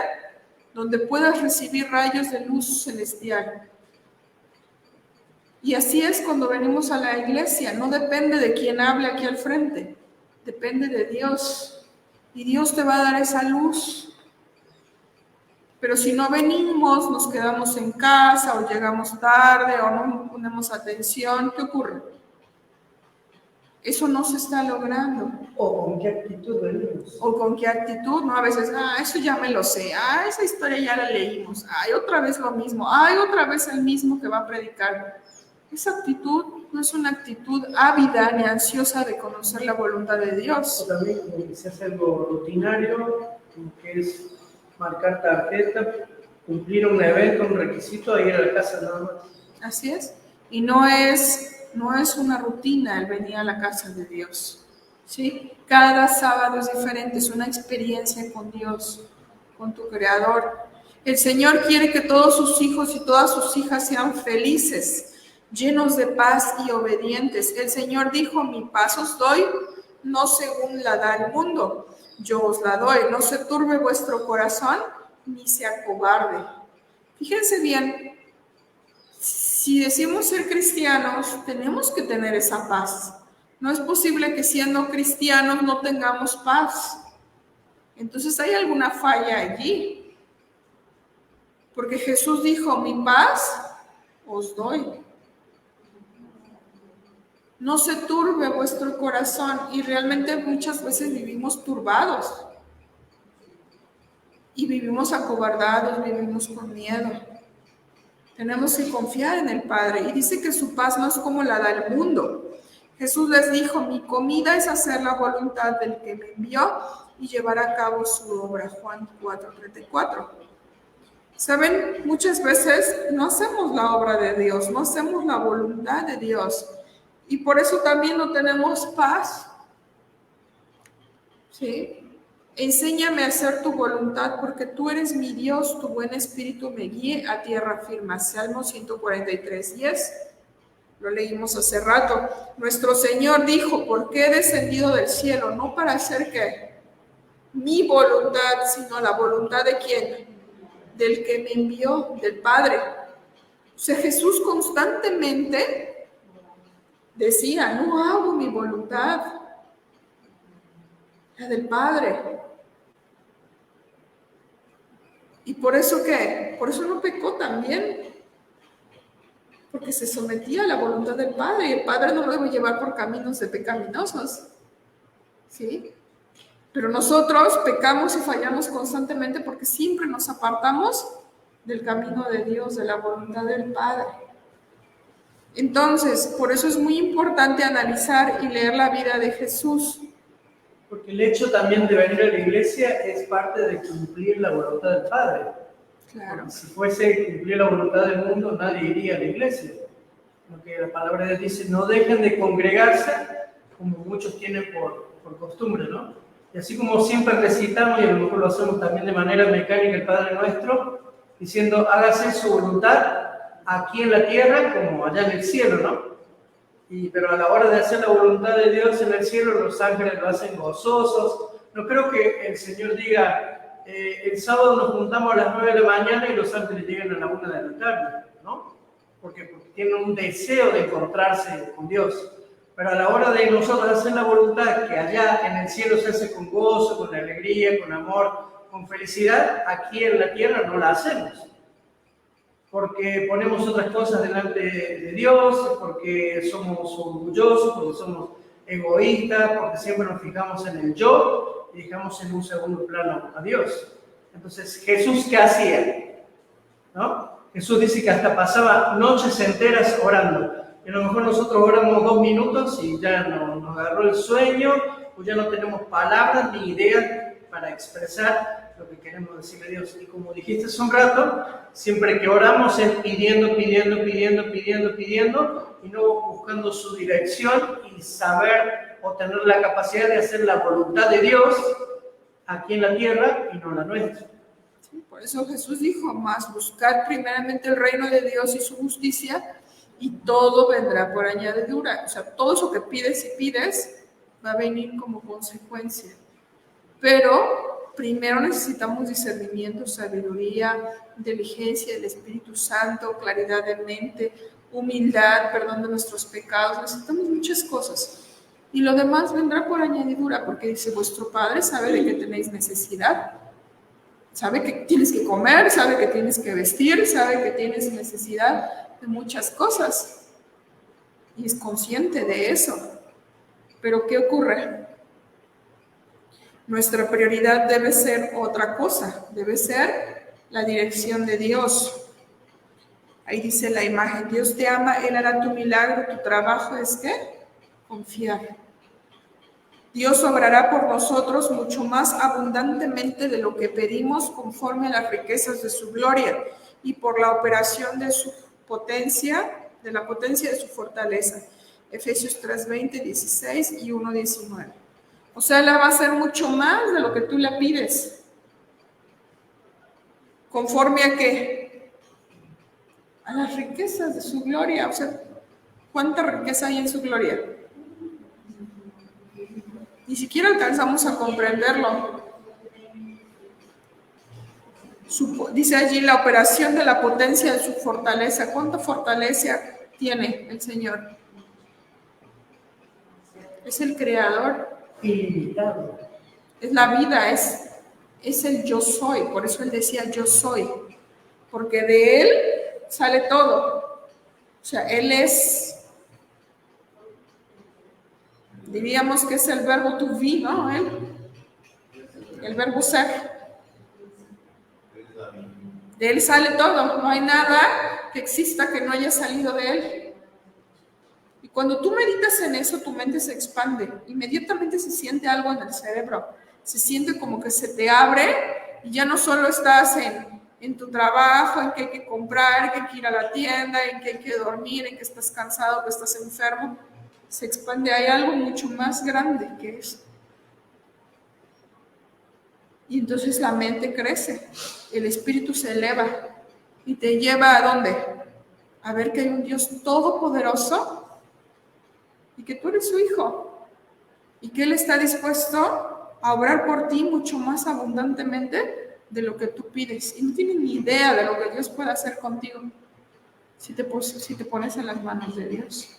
donde puedas recibir rayos de luz celestial. Y así es cuando venimos a la iglesia, no depende de quién hable aquí al frente, depende de Dios. Y Dios te va a dar esa luz. Pero si no venimos, nos quedamos en casa o llegamos tarde o no ponemos atención, ¿qué ocurre? Eso no se está logrando.
¿O con qué actitud venimos?
O con qué actitud, ¿no? A veces, eso ya me lo sé, esa historia ya la leímos, otra vez lo mismo, otra vez el mismo que va a predicar. Esa actitud no es una actitud ávida ni ansiosa de conocer la voluntad de Dios.
O también como que se hace algo rutinario, como que es marcar tarjeta, cumplir un evento, un requisito, ir a la casa nada más.
Así es. Y no es una rutina el venir a la casa de Dios, ¿sí? Cada sábado es diferente, es una experiencia con Dios, con tu Creador. El Señor quiere que todos sus hijos y todas sus hijas sean felices, llenos de paz y obedientes. El Señor dijo, mi paz os doy, no según la da el mundo. Yo os la doy, no se turbe vuestro corazón, ni se acobarde. Fíjense bien, si decimos ser cristianos, tenemos que tener esa paz. No es posible que siendo cristianos no tengamos paz. Entonces hay alguna falla allí. Porque Jesús dijo, mi paz os doy. No se turbe vuestro corazón, y realmente muchas veces vivimos turbados y vivimos acobardados, vivimos con miedo. Tenemos que confiar en el Padre, y dice que su paz no es como la da el mundo. Jesús les dijo, mi comida es hacer la voluntad del que me envió y llevar a cabo su obra. Juan 4:34. ¿Saben? Muchas veces no hacemos la obra de Dios, no hacemos la voluntad de Dios. Y por eso también no tenemos paz. ¿Sí? Enséñame a hacer tu voluntad, porque tú eres mi Dios, tu buen espíritu me guíe a tierra firme. Salmo 143:10. Lo leímos hace rato. Nuestro Señor dijo, porque he descendido del cielo, no para hacer ¿qué? Mi voluntad, sino la voluntad de ¿quién? Del que me envió, del Padre. O sea, Jesús constantemente decía, no hago mi voluntad, la del Padre. ¿Y por eso qué? Por eso no pecó también, porque se sometía a la voluntad del Padre, y el Padre no lo debe llevar por caminos de pecaminosos, ¿sí? Pero nosotros pecamos y fallamos constantemente porque siempre nos apartamos del camino de Dios, de la voluntad del Padre. Entonces, por eso es muy importante analizar y leer la vida de Jesús.
Porque el hecho también de venir a la iglesia es parte de cumplir la voluntad del Padre.
Claro.
Porque si fuese cumplir la voluntad del mundo, nadie iría a la iglesia. Lo que la palabra de Dios dice, no dejen de congregarse, como muchos tienen por costumbre, ¿no? Y así como siempre recitamos, y a lo mejor lo hacemos también de manera mecánica el Padre Nuestro, diciendo, hágase su voluntad aquí en la tierra como allá en el cielo, ¿no? Pero a la hora de hacer la voluntad de Dios en el cielo, los ángeles lo hacen gozosos. No creo que el Señor diga, el sábado nos juntamos a las 9 de la mañana y los ángeles llegan a la 1 de la tarde, ¿no? Porque tienen un deseo de encontrarse con Dios. Pero a la hora de nosotros hacer la voluntad, que allá en el cielo se hace con gozo, con alegría, con amor, con felicidad, aquí en la tierra no la hacemos. Porque ponemos otras cosas delante de Dios, porque somos orgullosos, porque somos egoístas, porque siempre nos fijamos en el yo y dejamos en un segundo plano a Dios. Entonces, ¿Jesús qué hacía? ¿No? Jesús dice que hasta pasaba noches enteras orando. Y a lo mejor nosotros oramos 2 minutos y ya nos agarró el sueño, o ya no tenemos palabras ni ideas para expresar lo que queremos decirle a Dios. Y como dijiste hace un rato, siempre que oramos es pidiendo, y no buscando su dirección y saber o tener la capacidad de hacer la voluntad de Dios aquí en la tierra y no la nuestra.
Sí, por eso Jesús dijo, más buscar primeramente el reino de Dios y su justicia, y todo vendrá por añadidura. O sea, todo eso que pides y pides va a venir como consecuencia. Pero primero necesitamos discernimiento, sabiduría, inteligencia del Espíritu Santo, claridad de mente, humildad, perdón de nuestros pecados. Necesitamos muchas cosas. Y lo demás vendrá por añadidura, porque dice, vuestro Padre sabe de que tenéis necesidad. Sabe que tienes que comer, sabe que tienes que vestir, sabe que tienes necesidad de muchas cosas. Y es consciente de eso. Pero ¿qué ocurre? Nuestra prioridad debe ser otra cosa, debe ser la dirección de Dios. Ahí dice la imagen, Dios te ama, Él hará tu milagro, tu trabajo es ¿qué? Confiar. Dios obrará por nosotros mucho más abundantemente de lo que pedimos conforme a las riquezas de su gloria y por la operación de su potencia, de la potencia de su fortaleza. Efesios 3:20, 16 y 1:19. O sea, Él va a hacer mucho más de lo que tú le pides. ¿Conforme a qué? A las riquezas de su gloria. O sea, ¿cuánta riqueza hay en su gloria? Ni siquiera alcanzamos a comprenderlo. Dice allí la operación de la potencia de su fortaleza. ¿Cuánta fortaleza tiene el Señor? Es el creador.
Ilimitado.
Es la vida, es el yo soy. Por eso Él decía yo soy. Porque de Él sale todo. O sea, Él es, diríamos que es el verbo to be, ¿no? El verbo ser. De Él sale todo. No hay nada que exista que no haya salido de Él. Y cuando tú meditas en eso, tu mente se expande. Inmediatamente se siente algo en el cerebro. Se siente como que se te abre y ya no solo estás en tu trabajo, en que hay que comprar, que hay que ir a la tienda, en que hay que dormir, en que estás cansado, que estás enfermo. Se expande. Hay algo mucho más grande que eso. Y entonces la mente crece. El espíritu se eleva y te lleva ¿a dónde? A ver que hay un Dios todopoderoso y que tú eres su hijo y que Él está dispuesto a obrar por ti mucho más abundantemente de lo que tú pides. Y no tienes ni idea de lo que Dios puede hacer contigo si te pones en las manos de Dios.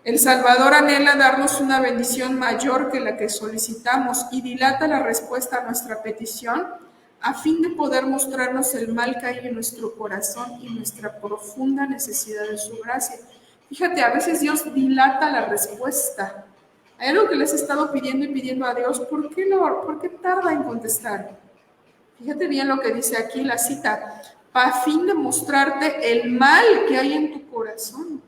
El Salvador anhela darnos una bendición mayor que la que solicitamos y dilata la respuesta a nuestra petición a fin de poder mostrarnos el mal que hay en nuestro corazón y nuestra profunda necesidad de su gracia. Fíjate, a veces Dios dilata la respuesta. Hay algo que les he estado pidiendo y pidiendo a Dios. ¿Por qué tarda en contestar? Fíjate bien lo que dice aquí la cita. A fin de mostrarte el mal que hay en tu corazón.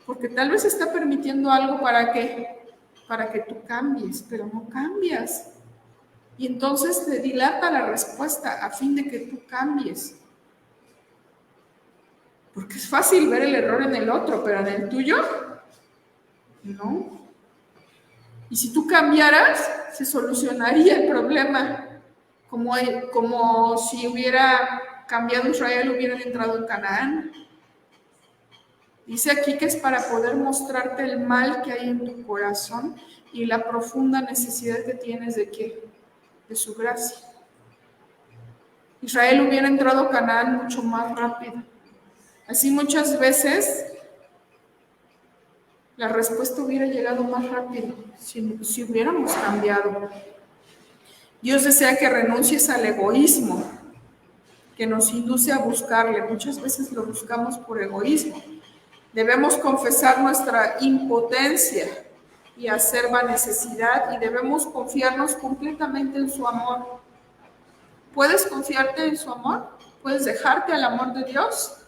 Porque tal vez está permitiendo algo para que tú cambies, pero no cambias. Y entonces te dilata la respuesta a fin de que tú cambies. Porque es fácil ver el error en el otro, pero en el tuyo, no. Y si tú cambiaras, se solucionaría el problema como si hubiera cambiado Israel, hubieran entrado en Canaán. Dice aquí que es para poder mostrarte el mal que hay en tu corazón y la profunda necesidad que tienes de ¿qué? De su gracia. Israel hubiera entrado a Canaán mucho más rápido. Así muchas veces la respuesta hubiera llegado más rápido si hubiéramos cambiado. Dios desea que renuncies al egoísmo que nos induce a buscarle. Muchas veces lo buscamos por egoísmo. Debemos confesar nuestra impotencia y acerba necesidad y debemos confiarnos completamente en su amor. ¿Puedes confiarte en su amor? ¿Puedes dejarte al amor de Dios?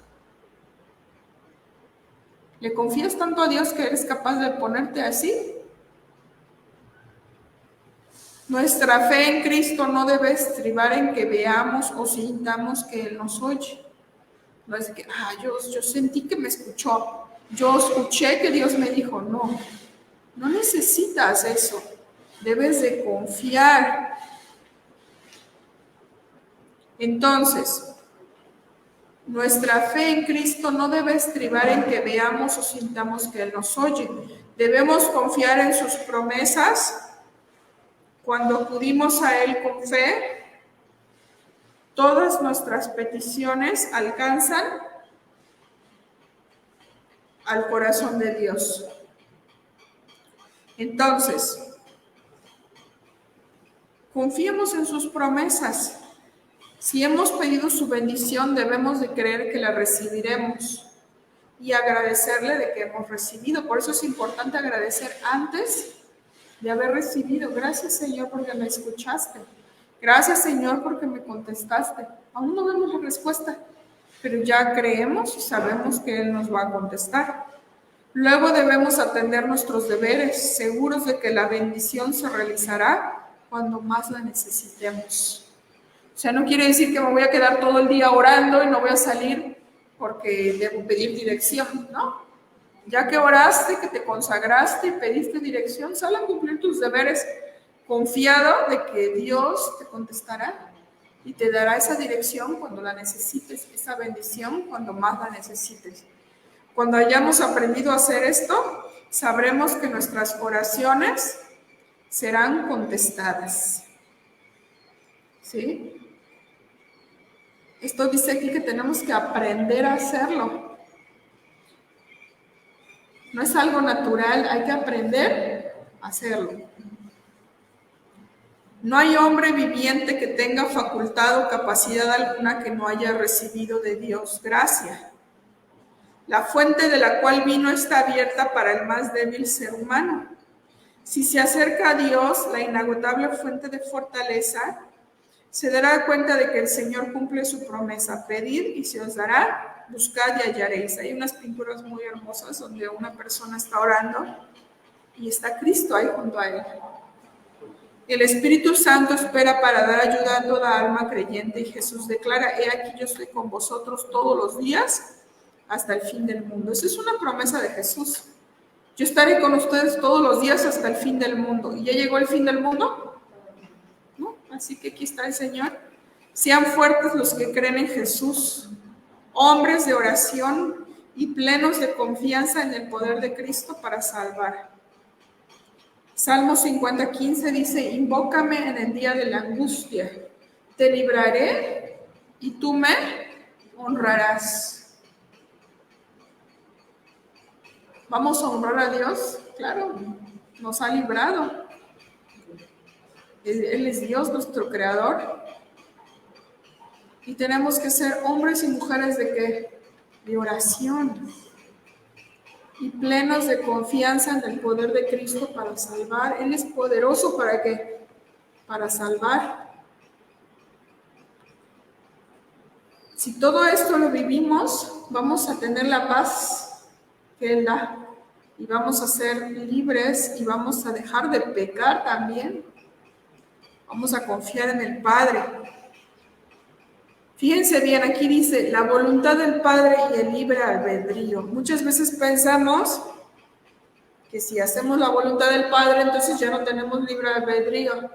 ¿Le confías tanto a Dios que eres capaz de ponerte así? Nuestra fe en Cristo no debe estribar en que veamos o sintamos que Él nos oye. No es que, yo sentí que me escuchó, yo escuché que Dios me dijo. No necesitas eso. Debes de confiar. Entonces, nuestra fe en Cristo no debe estribar en que veamos o sintamos que Él nos oye. Debemos confiar en sus promesas. Cuando acudimos a Él con fe, todas nuestras peticiones alcanzan al corazón de Dios. Entonces, confiemos en sus promesas. Si hemos pedido su bendición, debemos de creer que la recibiremos y agradecerle de que hemos recibido. Por eso es importante agradecer antes de haber recibido. Gracias, Señor, porque me escuchaste. Gracias, Señor, porque me contestaste. Aún no vemos la respuesta, pero ya creemos y sabemos que Él nos va a contestar. Luego debemos atender nuestros deberes, seguros de que la bendición se realizará cuando más la necesitemos. O sea, no quiere decir que me voy a quedar todo el día orando y no voy a salir porque debo pedir dirección, ¿no? Ya que oraste, que te consagraste y pediste dirección, sal a cumplir tus deberes, confiado de que Dios te contestará y te dará esa dirección cuando la necesites, esa bendición cuando más la necesites. Cuando hayamos aprendido a hacer esto, sabremos que nuestras oraciones serán contestadas. ¿Sí? Esto dice aquí que tenemos que aprender a hacerlo. No es algo natural, hay que aprender a hacerlo. No hay hombre viviente que tenga facultad o capacidad alguna que no haya recibido de Dios gracia. La fuente de la cual vino está abierta para el más débil ser humano. Si se acerca a Dios, la inagotable fuente de fortaleza, se dará cuenta de que el Señor cumple su promesa. Pedid y se os dará, buscad y hallaréis. Hay unas pinturas muy hermosas donde una persona está orando y está Cristo ahí junto a él. El Espíritu Santo espera para dar ayuda a toda alma creyente y Jesús declara: he aquí yo estoy con vosotros todos los días hasta el fin del mundo. Esa es una promesa de Jesús. Yo estaré con ustedes todos los días hasta el fin del mundo. ¿Y ya llegó el fin del mundo? ¿No? Así que aquí está el Señor. Sean fuertes los que creen en Jesús, hombres de oración y plenos de confianza en el poder de Cristo para salvar. Salmo 50:15 dice: invócame en el día de la angustia, te libraré y tú me honrarás. ¿Vamos a honrar a Dios? Claro, nos ha librado. Él es Dios, nuestro creador. Y tenemos que ser hombres y mujeres ¿de qué? De oración. Y plenos de confianza en el poder de Cristo para salvar. Él es poderoso ¿para qué? Para salvar. Si todo esto lo vivimos, vamos a tener la paz que Él da. Y vamos a ser libres y vamos a dejar de pecar también. Vamos a confiar en el Padre. Fíjense bien, aquí dice la voluntad del Padre y el libre albedrío. Muchas veces pensamos que si hacemos la voluntad del Padre, entonces ya no tenemos libre albedrío.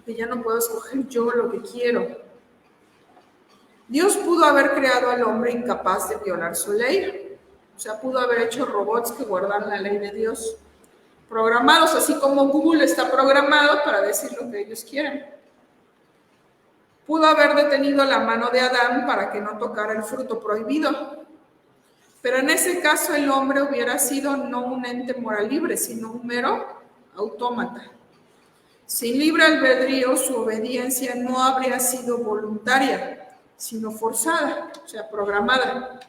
que ya no puedo escoger yo lo que quiero. Dios pudo haber creado al hombre incapaz de violar su ley. O sea, pudo haber hecho robots que guardaran la ley de Dios, programados, así como Google está programado para decir lo que ellos quieren. Pudo haber detenido la mano de Adán para que no tocara el fruto prohibido. Pero en ese caso el hombre hubiera sido no un ente moral libre, sino un mero autómata. Sin libre albedrío, su obediencia no habría sido voluntaria, sino forzada, o sea, programada.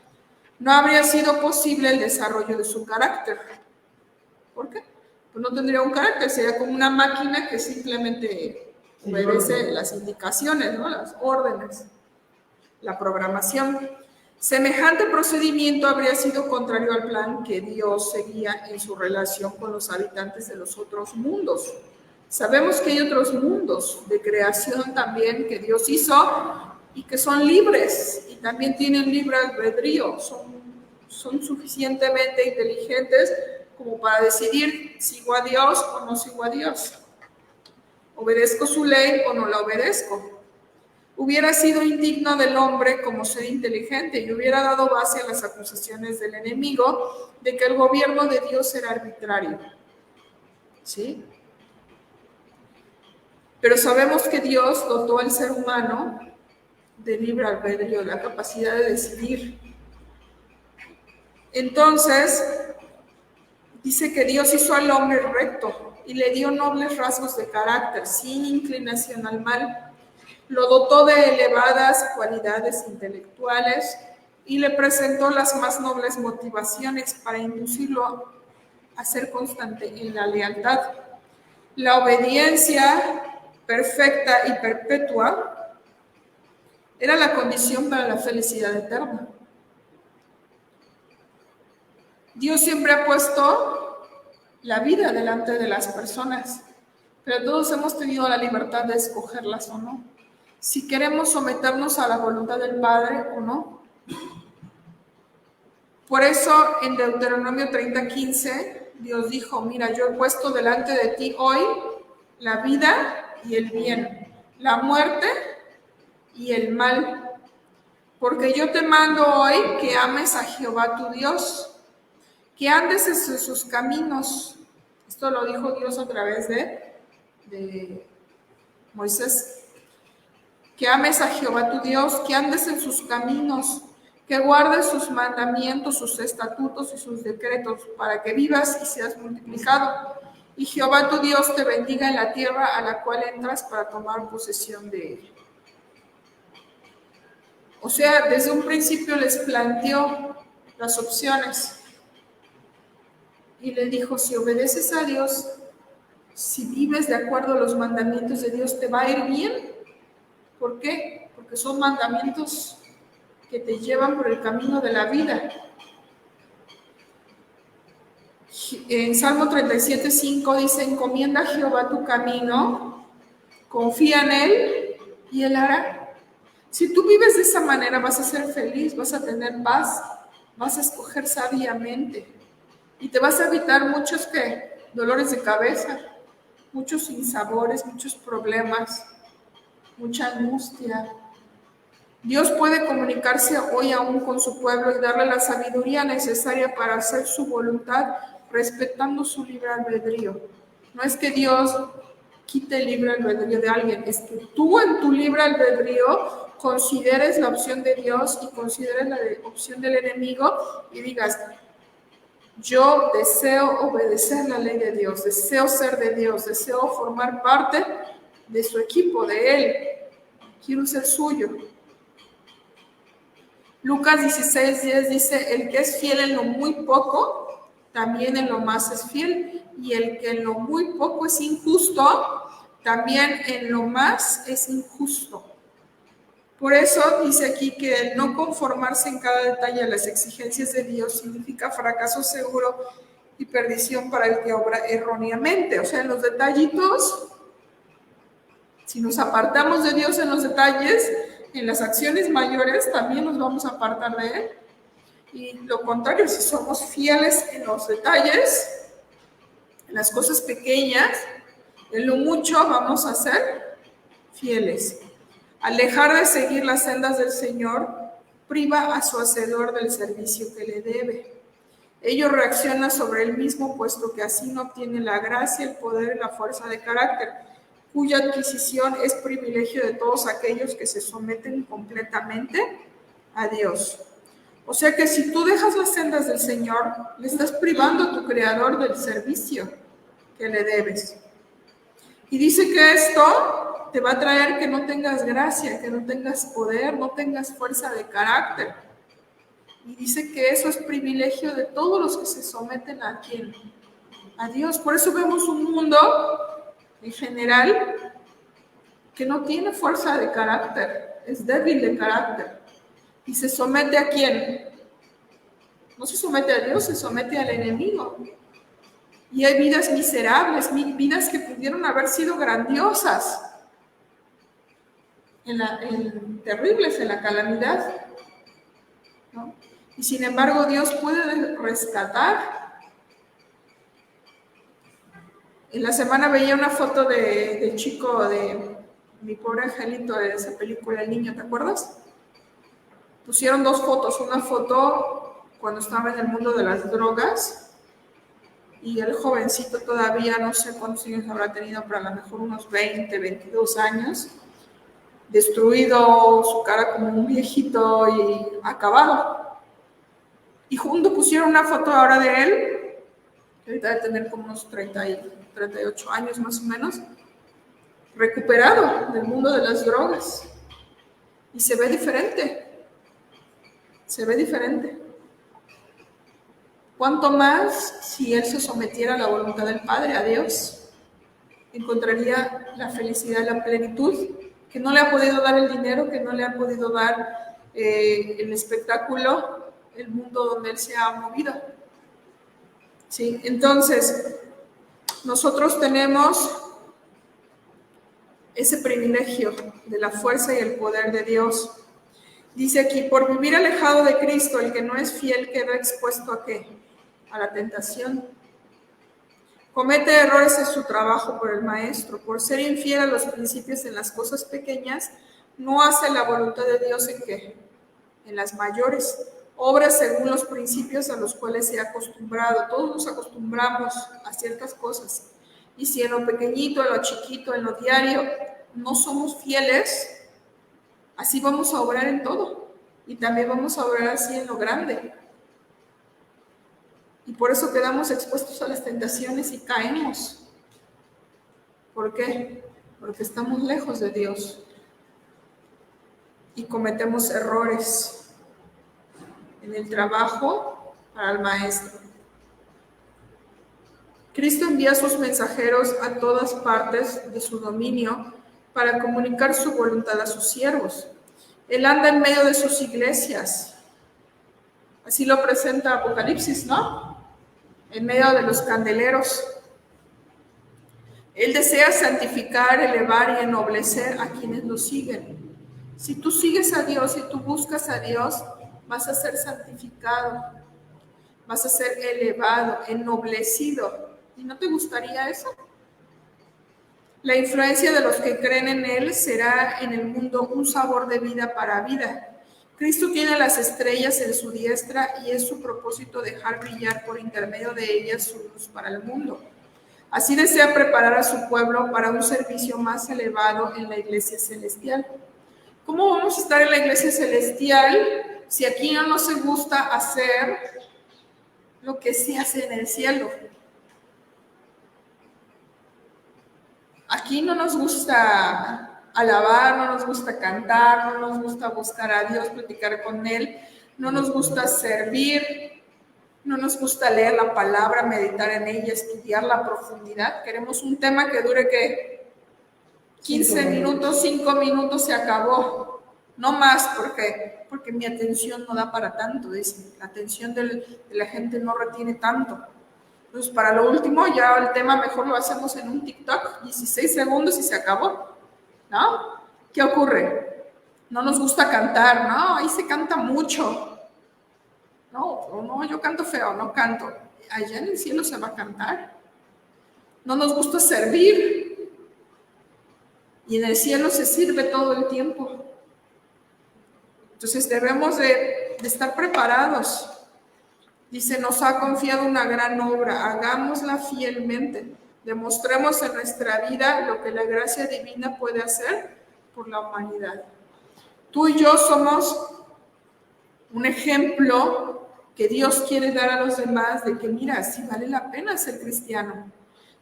No habría sido posible el desarrollo de su carácter. ¿Por qué? Pues no tendría un carácter, sería como una máquina que simplemente obedece las indicaciones, ¿no? Las órdenes, la programación. Semejante procedimiento habría sido contrario al plan que Dios seguía en su relación con los habitantes de los otros mundos. Sabemos que hay otros mundos de creación también que Dios hizo y que son libres y también tienen libre albedrío, son suficientemente inteligentes como para decidir si sigo a Dios o no sigo a Dios. ¿Obedezco su ley o no la obedezco? Hubiera sido indigno del hombre como ser inteligente y hubiera dado base a las acusaciones del enemigo de que el gobierno de Dios era arbitrario. ¿Sí? Pero sabemos que Dios dotó al ser humano de libre albedrío, la capacidad de decidir. Entonces, dice que Dios hizo al hombre recto y le dio nobles rasgos de carácter, sin inclinación al mal. Lo dotó de elevadas cualidades intelectuales y le presentó las más nobles motivaciones para inducirlo a ser constante en la lealtad. La obediencia perfecta y perpetua era la condición para la felicidad eterna. Dios siempre ha puesto la vida delante de las personas, pero todos hemos tenido la libertad de escogerlas o no. Si queremos someternos a la voluntad del Padre o no. Por eso en Deuteronomio 30:15 Dios dijo, mira, yo he puesto delante de ti hoy la vida y el bien, la muerte y el mal, porque yo te mando hoy que ames a Jehová tu Dios, que andes en sus caminos. Esto lo dijo Dios a través de Moisés. Que ames a Jehová tu Dios, que andes en sus caminos, que guardes sus mandamientos, sus estatutos y sus decretos, para que vivas y seas multiplicado. Y Jehová tu Dios te bendiga en la tierra a la cual entras para tomar posesión de ella. O sea, desde un principio les planteó las opciones. Y le dijo, si obedeces a Dios, si vives de acuerdo a los mandamientos de Dios, te va a ir bien. ¿Por qué? Porque son mandamientos que te llevan por el camino de la vida. En Salmo 37:5 dice, encomienda a Jehová tu camino, confía en Él y Él hará. Si tú vives de esa manera vas a ser feliz, vas a tener paz, vas a escoger sabiamente y te vas a evitar muchos dolores de cabeza, muchos sinsabores, muchos problemas, mucha angustia. Dios puede comunicarse hoy aún con su pueblo y darle la sabiduría necesaria para hacer su voluntad, respetando su libre albedrío. No es que Dios quite el libre albedrío de alguien, es que tú en tu libre albedrío consideres la opción de Dios y consideres la opción del enemigo y digas, yo deseo obedecer la ley de Dios, deseo ser de Dios, deseo formar parte de su equipo, de Él. Quiero ser suyo. Lucas 16:10 dice, el que es fiel en lo muy poco, también en lo más es fiel. Y el que en lo muy poco es injusto, también en lo más es injusto. Por eso dice aquí que el no conformarse en cada detalle a las exigencias de Dios significa fracaso seguro y perdición para el que obra erróneamente. O sea, en los detallitos, si nos apartamos de Dios en los detalles, en las acciones mayores también nos vamos a apartar de Él. Y lo contrario, si somos fieles en los detalles, en las cosas pequeñas, en lo mucho vamos a ser fieles. Al dejar de seguir las sendas del Señor, priva a su hacedor del servicio que le debe. Ello reacciona sobre él mismo, puesto que así no obtiene la gracia, el poder y la fuerza de carácter, cuya adquisición es privilegio de todos aquellos que se someten completamente a Dios. O sea que si tú dejas las sendas del Señor, le estás privando a tu Creador del servicio que le debes. Y dice que esto te va a traer que no tengas gracia, que no tengas poder, no tengas fuerza de carácter. Y dice que eso es privilegio de todos los que se someten a ¿quién? A Dios. Por eso vemos un mundo en general que no tiene fuerza de carácter, es débil de carácter. ¿Y se somete a quién? No se somete a Dios, se somete al enemigo. Y hay vidas miserables, vidas que pudieron haber sido grandiosas, terribles en la calamidad, ¿no? Y sin embargo Dios puede rescatar. En la semana veía una foto del chico de Mi Pobre Angelito, de esa película El Niño, ¿te acuerdas? Pusieron dos fotos, una foto cuando estaba en el mundo de las drogas y el jovencito todavía, no sé cuántos años habrá tenido, pero a lo mejor unos 20, 22 años, destruido, su cara como un viejito y acabado. Y junto pusieron una foto ahora de él, que ahorita debe tener como unos 38 años más o menos, recuperado del mundo de las drogas. Y se ve diferente. Se ve diferente. ¿Cuánto más si él se sometiera a la voluntad del Padre, a Dios? Encontraría la felicidad, la plenitud, que no le ha podido dar el dinero, que no le ha podido dar el espectáculo, el mundo donde él se ha movido. ¿Sí? Entonces, nosotros tenemos ese privilegio de la fuerza y el poder de Dios. Dice aquí, por vivir alejado de Cristo, el que no es fiel queda expuesto ¿a qué? A la tentación. Comete errores en su trabajo por el maestro. Por ser infiel a los principios en las cosas pequeñas, no hace la voluntad de Dios ¿en qué? En las mayores. Obra según los principios a los cuales se ha acostumbrado. Todos nos acostumbramos a ciertas cosas. Y si en lo pequeñito, en lo chiquito, en lo diario, no somos fieles, así vamos a obrar en todo. Y también vamos a obrar así en lo grande. Y por eso quedamos expuestos a las tentaciones y caemos. ¿Por qué? Porque estamos lejos de Dios. Y cometemos errores en el trabajo para el maestro. Cristo envía a sus mensajeros a todas partes de su dominio para comunicar su voluntad a sus siervos. Él anda en medio de sus iglesias. Así lo presenta Apocalipsis, ¿no? En medio de los candeleros. Él desea santificar, elevar y ennoblecer a quienes lo siguen. Si tú sigues a Dios, si tú buscas a Dios, vas a ser santificado, vas a ser elevado, ennoblecido. ¿Y no te gustaría eso? La influencia de los que creen en Él será en el mundo un sabor de vida para vida. Cristo tiene las estrellas en su diestra y es su propósito dejar brillar por intermedio de ellas su luz para el mundo. Así desea preparar a su pueblo para un servicio más elevado en la iglesia celestial. ¿Cómo vamos a estar en la iglesia celestial si aquí no nos gusta hacer lo que se hace en el cielo? Aquí no nos gusta alabar, no nos gusta cantar, no nos gusta buscar a Dios, platicar con Él, no nos gusta servir, no nos gusta leer la palabra, meditar en ella, estudiarla a profundidad. Queremos un tema que dure, ¿qué? 15 minutos, 5 minutos, se acabó. No más, porque mi atención no da para tanto, dice. La atención de la gente no retiene tanto. Entonces, para lo último, ya el tema mejor lo hacemos en un TikTok, 16 segundos y se acabó, ¿no? ¿Qué ocurre? No nos gusta cantar, ¿no? Ahí se canta mucho. No, yo canto feo, no canto. Allá en el cielo se va a cantar. No nos gusta servir. Y en el cielo se sirve todo el tiempo. Entonces debemos de estar preparados. Dice, nos ha confiado una gran obra, hagámosla fielmente. Demostremos en nuestra vida lo que la gracia divina puede hacer por la humanidad. Tú y yo somos un ejemplo que Dios quiere dar a los demás de que, mira, sí vale la pena ser cristiano.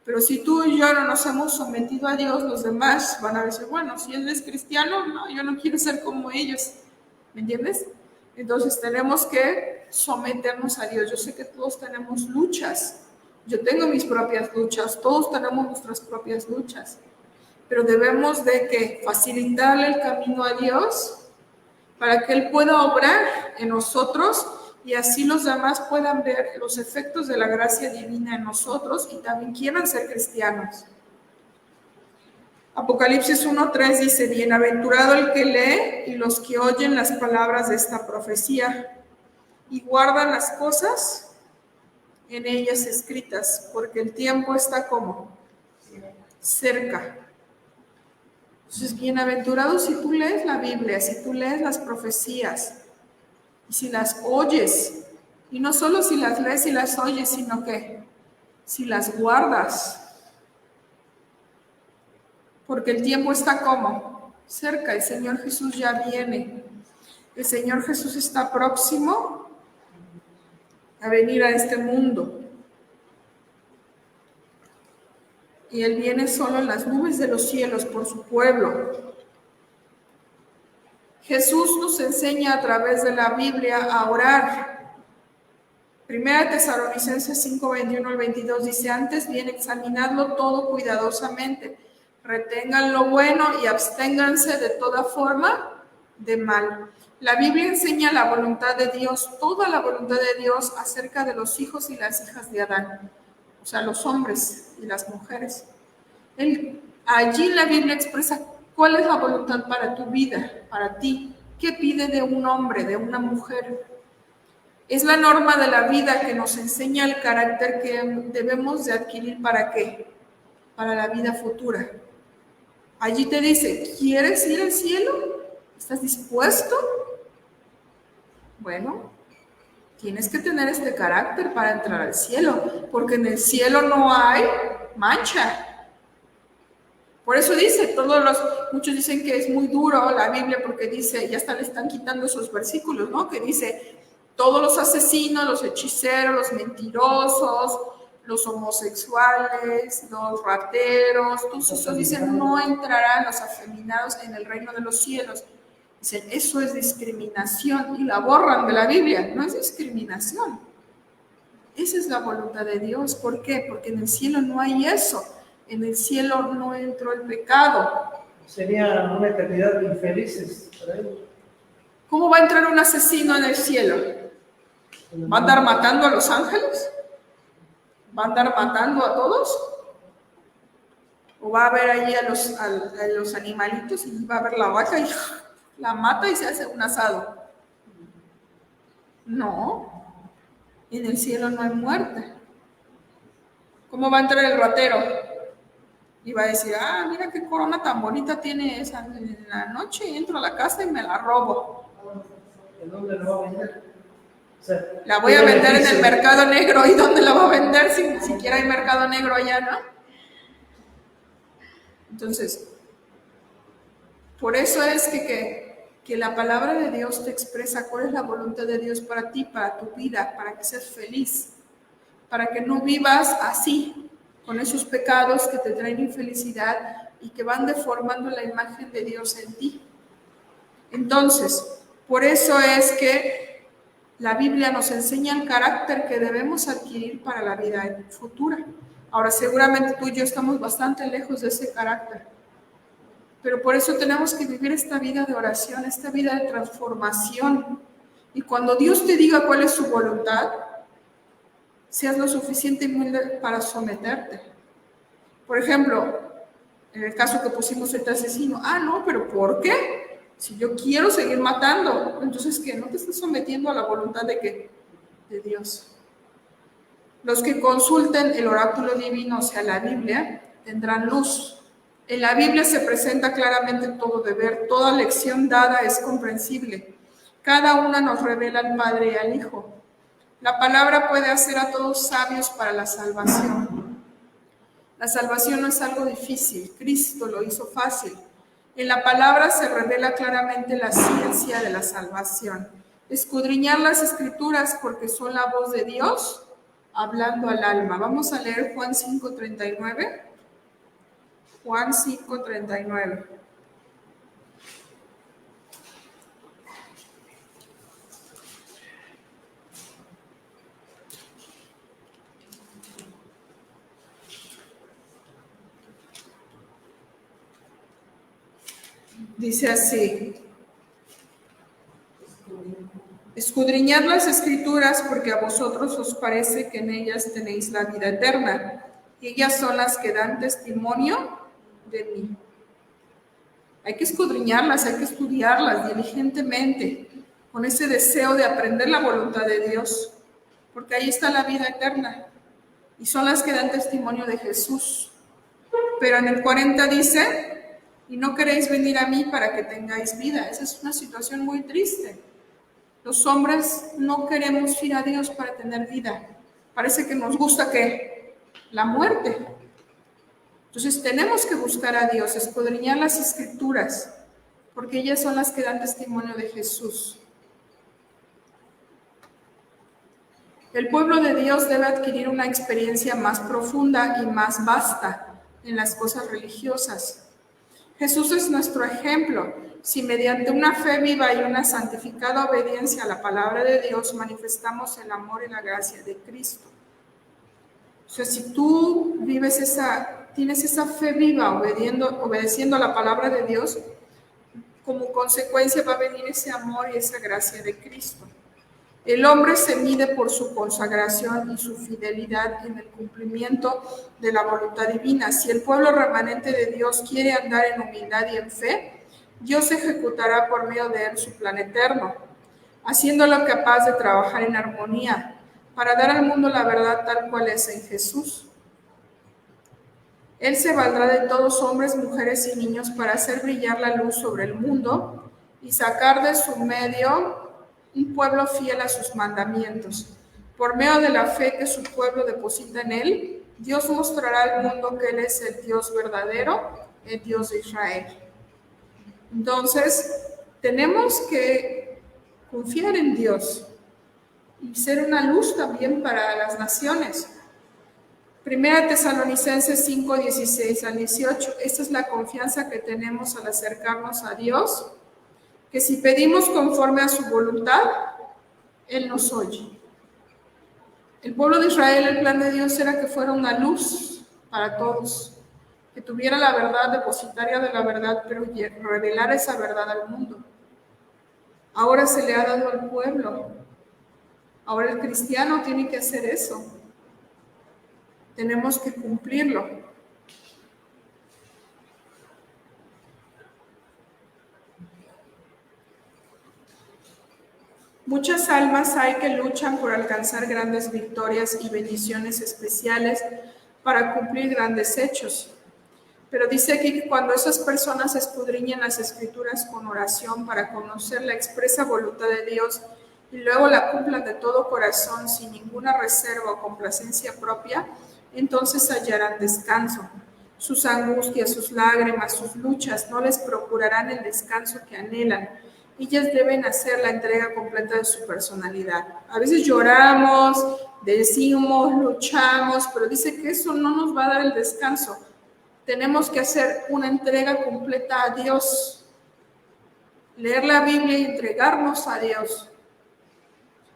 Pero si tú y yo no nos hemos sometido a Dios, los demás van a decir, bueno, si él es cristiano, no, yo no quiero ser como ellos. ¿Me entiendes? Entonces tenemos que someternos a Dios. Yo sé que todos tenemos luchas. Yo tengo mis propias luchas. Todos tenemos nuestras propias luchas. Pero debemos de que facilitarle el camino a Dios para que Él pueda obrar en nosotros y así los demás puedan ver los efectos de la gracia divina en nosotros y también quieran ser cristianos. Apocalipsis 1:3 dice, bienaventurado el que lee y los que oyen las palabras de esta profecía y guardan las cosas en ellas escritas, porque el tiempo está como cerca. Entonces, bienaventurado si tú lees la Biblia, si tú lees las profecías, y si las oyes, y no solo si las lees y las oyes, sino que si las guardas, porque el tiempo está como cerca, el Señor Jesús ya viene, el Señor Jesús está próximo a venir a este mundo. Y Él viene solo en las nubes de los cielos por su pueblo. Jesús nos enseña a través de la Biblia a orar. Primera Tesalonicenses 5:21 al 22 dice, antes bien examinadlo todo cuidadosamente, retengan lo bueno y absténganse de toda forma de mal. La Biblia enseña la voluntad de Dios, toda la voluntad de Dios acerca de los hijos y las hijas de Adán, o sea, los hombres y las mujeres. Allí la Biblia expresa cuál es la voluntad para tu vida, para ti. ¿Qué pide de un hombre, de una mujer? Es la norma de la vida que nos enseña el carácter que debemos de adquirir. ¿Para qué? Para la vida futura. Allí te dice, ¿quieres ir al cielo? ¿Estás dispuesto? Bueno, tienes que tener este carácter para entrar al cielo, porque en el cielo no hay mancha. Por eso dice, muchos dicen que es muy duro la Biblia porque dice, ya hasta le están quitando esos versículos, ¿no? Que dice, todos los asesinos, los hechiceros, los mentirosos, los homosexuales, los rateros, todos esos dicen, no entrarán los afeminados en el reino de los cielos. Dicen, eso es discriminación y la borran de la Biblia. No es discriminación. Esa es la voluntad de Dios. ¿Por qué? Porque en el cielo no hay eso. En el cielo no entró el pecado.
Sería una eternidad de infelices.
¿Cómo va a entrar un asesino en el cielo? ¿Va a andar matando a los ángeles? ¿Va a andar matando a todos? ¿O va a ver ahí a los animalitos y va a ver la vaca y la mata y se hace un asado? No, en el cielo no hay muerte. ¿Cómo va a entrar el ratero? Y va a decir, mira qué corona tan bonita tiene esa en la noche, entro a la casa y me la robo.
¿En dónde la va a vender? O sea,
la voy a vender en el mercado negro. ¿Y dónde la va a vender si ni siquiera hay mercado negro allá, no? Entonces, por eso es que la palabra de Dios te expresa cuál es la voluntad de Dios para ti, para tu vida, para que seas feliz, para que no vivas así, con esos pecados que te traen infelicidad y que van deformando la imagen de Dios en ti. Entonces, por eso es que la Biblia nos enseña el carácter que debemos adquirir para la vida futura. Ahora, seguramente tú y yo estamos bastante lejos de ese carácter, pero por eso tenemos que vivir esta vida de oración, esta vida de transformación. Y cuando Dios te diga cuál es su voluntad, seas lo suficiente humilde para someterte. Por ejemplo, en el caso que pusimos este asesino, no, pero ¿por qué? Si yo quiero seguir matando, entonces ¿qué? ¿No te estás sometiendo a la voluntad de qué? De Dios. Los que consulten el oráculo divino, o sea, la Biblia, tendrán luz. En la Biblia se presenta claramente todo deber, toda lección dada es comprensible. Cada una nos revela al Padre y al Hijo. La palabra puede hacer a todos sabios para la salvación. La salvación no es algo difícil, Cristo lo hizo fácil. En la palabra se revela claramente la ciencia de la salvación. Escudriñar las Escrituras porque son la voz de Dios hablando al alma. Vamos a leer Juan 5:39. Juan 5:39. Dice así: escudriñad las Escrituras porque a vosotros os parece que en ellas tenéis la vida eterna, y ellas son las que dan testimonio de mí. Hay que escudriñarlas, hay que estudiarlas diligentemente, con ese deseo de aprender la voluntad de Dios, porque ahí está la vida eterna, y son las que dan testimonio de Jesús. Pero en el 40 dice: y no queréis venir a mí para que tengáis vida. Esa es una situación muy triste. Los hombres no queremos ir a Dios para tener vida. Parece que nos gusta ¿qué? La muerte. Entonces tenemos que buscar a Dios, escudriñar las Escrituras, porque ellas son las que dan testimonio de Jesús. El pueblo de Dios debe adquirir una experiencia más profunda y más vasta en las cosas religiosas. Jesús es nuestro ejemplo. Si mediante una fe viva y una santificada obediencia a la palabra de Dios manifestamos el amor y la gracia de Cristo. O sea, si tú tienes esa fe viva obedeciendo a la palabra de Dios, como consecuencia va a venir ese amor y esa gracia de Cristo. El hombre se mide por su consagración y su fidelidad en el cumplimiento de la voluntad divina. Si el pueblo remanente de Dios quiere andar en humildad y en fe, Dios ejecutará por medio de él su plan eterno, haciéndolo capaz de trabajar en armonía para dar al mundo la verdad tal cual es en Jesús. Él se valdrá de todos hombres, mujeres y niños para hacer brillar la luz sobre el mundo y sacar de su medio un pueblo fiel a sus mandamientos. Por medio de la fe que su pueblo deposita en él, Dios mostrará al mundo que él es el Dios verdadero, el Dios de Israel. Entonces, tenemos que confiar en Dios y ser una luz también para las naciones. Primera Tesalonicenses 5, 16 al 18. Esta es la confianza que tenemos al acercarnos a Dios, que si pedimos conforme a su voluntad, Él nos oye. El pueblo de Israel, el plan de Dios era que fuera una luz para todos, que tuviera la verdad, depositaria de la verdad, pero revelara esa verdad al mundo. Ahora se le ha dado al pueblo. Ahora el cristiano tiene que hacer eso. Tenemos que cumplirlo. Muchas almas hay que luchan por alcanzar grandes victorias y bendiciones especiales para cumplir grandes hechos. Pero dice aquí que cuando esas personas escudriñan las Escrituras con oración para conocer la expresa voluntad de Dios y luego la cumplan de todo corazón sin ninguna reserva o complacencia propia, entonces hallarán descanso. Sus angustias, sus lágrimas, sus luchas no les procurarán el descanso que anhelan. Ellas deben hacer la entrega completa de su personalidad. A veces lloramos, decimos, luchamos, pero dice que eso no nos va a dar el descanso. Tenemos que hacer una entrega completa a Dios, leer la Biblia y entregarnos a Dios.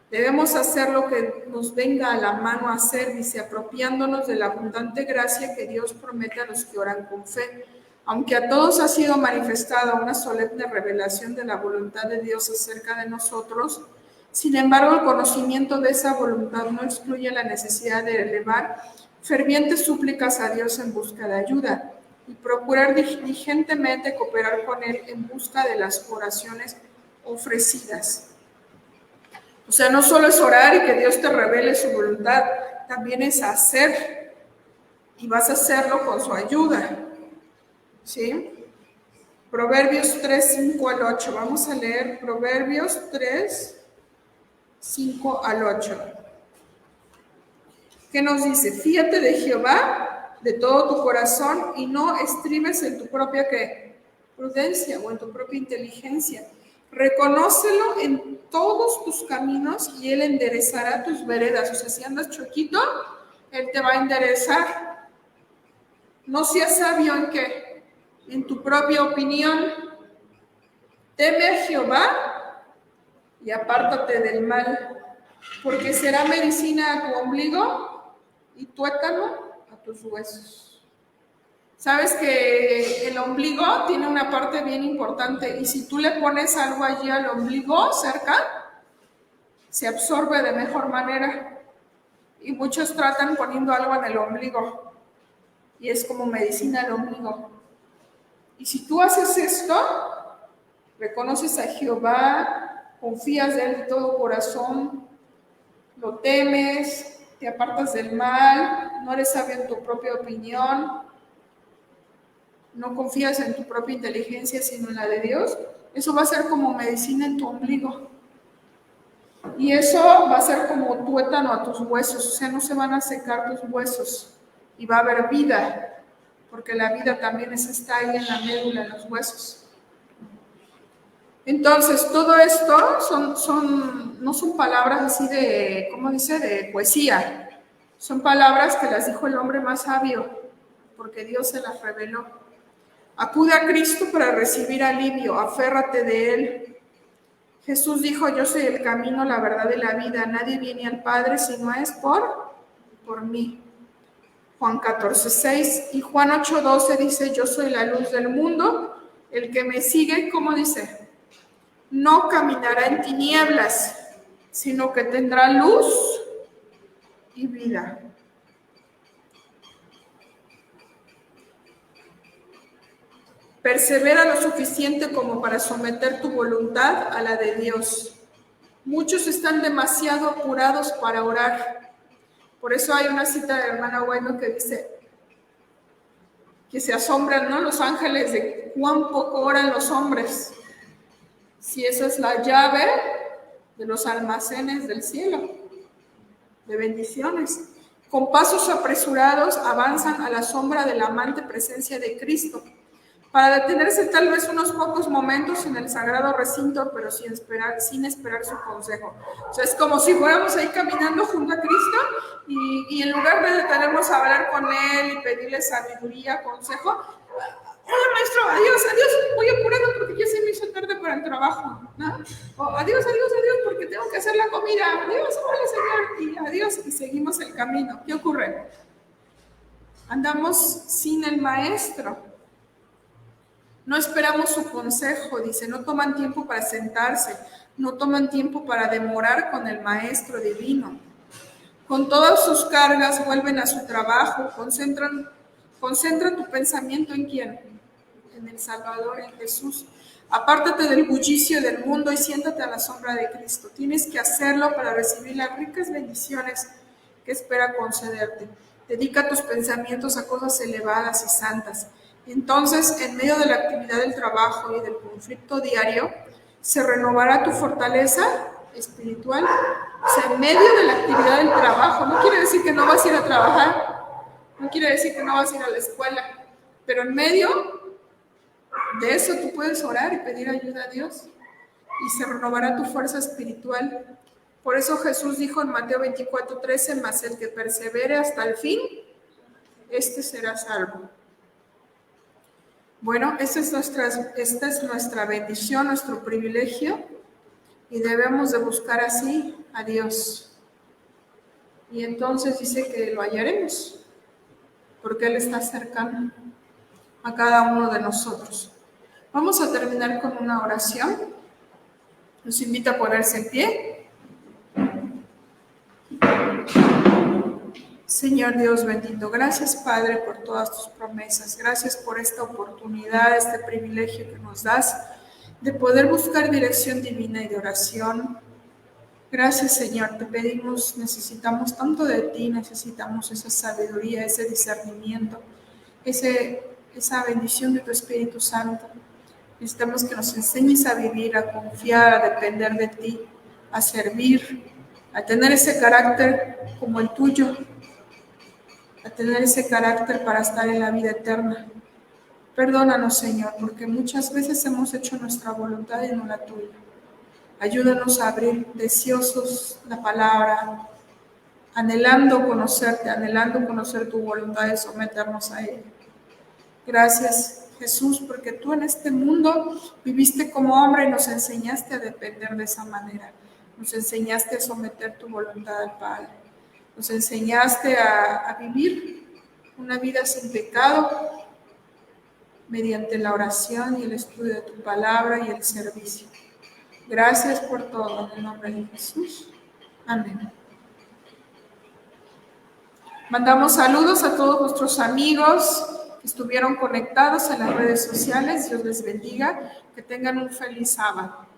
Debemos hacer lo que nos venga a la mano a hacer, dice, apropiándonos de la abundante gracia que Dios promete a los que oran con fe. Aunque a todos ha sido manifestada una solemne revelación de la voluntad de Dios acerca de nosotros, sin embargo, el conocimiento de esa voluntad no excluye la necesidad de elevar fervientes súplicas a Dios en busca de ayuda y procurar diligentemente cooperar con Él en busca de las oraciones ofrecidas. O sea, no solo es orar y que Dios te revele su voluntad, también es hacer, y vas a hacerlo con su ayuda. O ¿sí? Proverbios 3, 5 al 8. Vamos a leer Proverbios 3, 5 al 8. ¿Qué nos dice? Fíate de Jehová de todo tu corazón y no estribes en tu propia ¿qué? Prudencia o en tu propia inteligencia. Reconócelo en todos tus caminos y Él enderezará tus veredas. O sea, si andas choquito, Él te va a enderezar. No seas sabio en qué, en tu propia opinión. Teme a Jehová y apártate del mal, porque será medicina a tu ombligo y tuétano a tus huesos. Sabes que el ombligo tiene una parte bien importante y si tú le pones algo allí al ombligo cerca, se absorbe de mejor manera. Y muchos tratan poniendo algo en el ombligo y es como medicina al ombligo. Y si tú haces esto, reconoces a Jehová, confías de Él de todo corazón, lo temes, te apartas del mal, no eres sabio en tu propia opinión, no confías en tu propia inteligencia, sino en la de Dios, eso va a ser como medicina en tu ombligo. Y eso va a ser como tuétano a tus huesos, o sea, no se van a secar tus huesos y va a haber vida, porque la vida también está ahí en la médula, en los huesos. Entonces, todo esto no son palabras así de, ¿cómo dice?, de poesía. Son palabras que las dijo el hombre más sabio, porque Dios se las reveló. Acude a Cristo para recibir alivio, aférrate de Él. Jesús dijo, yo soy el camino, la verdad y la vida. Nadie viene al Padre si no es por mí. Juan 14:6 y Juan 8:12 dice, yo soy la luz del mundo. El que me sigue, ¿cómo dice? No caminará en tinieblas, sino que tendrá luz y vida. Persevera lo suficiente como para someter tu voluntad a la de Dios. Muchos están demasiado apurados para orar. Por eso hay una cita de la hermana Bueno que dice que se asombran, ¿no?, los ángeles de cuán poco oran los hombres. Si esa es la llave de los almacenes del cielo, de bendiciones. Con pasos apresurados avanzan a la sombra de la amante presencia de Cristo, para detenerse tal vez unos pocos momentos en el sagrado recinto, pero sin esperar su consejo. O sea, es como si fuéramos ahí caminando junto a Cristo y en lugar de detenernos a hablar con Él y pedirle sabiduría, consejo, hola maestro, adiós, voy apurando porque ya se me hizo tarde para el trabajo, ¿no? O adiós, porque tengo que hacer la comida, adiós, hola Señor, y adiós, y seguimos el camino. ¿Qué ocurre? Andamos sin el maestro. No esperamos su consejo, dice, no toman tiempo para sentarse, no toman tiempo para demorar con el Maestro Divino. Con todas sus cargas vuelven a su trabajo, concentra tu pensamiento ¿en quién? En el Salvador, en Jesús. Apártate del bullicio del mundo y siéntate a la sombra de Cristo. Tienes que hacerlo para recibir las ricas bendiciones que espera concederte. Dedica tus pensamientos a cosas elevadas y santas. Entonces, en medio de la actividad del trabajo y del conflicto diario, se renovará tu fortaleza espiritual. O sea, en medio de la actividad del trabajo, no quiere decir que no vas a ir a trabajar, no quiere decir que no vas a ir a la escuela, pero en medio de eso tú puedes orar y pedir ayuda a Dios y se renovará tu fuerza espiritual. Por eso Jesús dijo en Mateo 24:13, mas el que persevere hasta el fin, este será salvo. Bueno, esta es nuestra bendición, nuestro privilegio, y debemos de buscar así a Dios. Y entonces dice que lo hallaremos, porque Él está cercano a cada uno de nosotros. Vamos a terminar con una oración. Los invito a ponerse en pie. Señor Dios bendito, gracias Padre por todas tus promesas, gracias por esta oportunidad, este privilegio que nos das de poder buscar dirección divina y de oración. Gracias Señor, te pedimos, necesitamos tanto de ti, necesitamos esa sabiduría, ese discernimiento, ese esa bendición de tu Espíritu Santo. Necesitamos que nos enseñes a vivir, a confiar, a depender de ti, a servir, a tener ese carácter como el tuyo, a tener ese carácter para estar en la vida eterna. Perdónanos, Señor, porque muchas veces hemos hecho nuestra voluntad y no la tuya. Ayúdanos a abrir deseosos la palabra, anhelando conocerte, anhelando conocer tu voluntad y someternos a ella. Gracias, Jesús, porque tú en este mundo viviste como hombre y nos enseñaste a depender de esa manera. Nos enseñaste a someter tu voluntad al Padre. Nos enseñaste a vivir una vida sin pecado mediante la oración y el estudio de tu palabra y el servicio. Gracias por todo, en el nombre de Jesús. Amén. Mandamos saludos a todos nuestros amigos que estuvieron conectados en las redes sociales. Dios les bendiga. Que tengan un feliz sábado.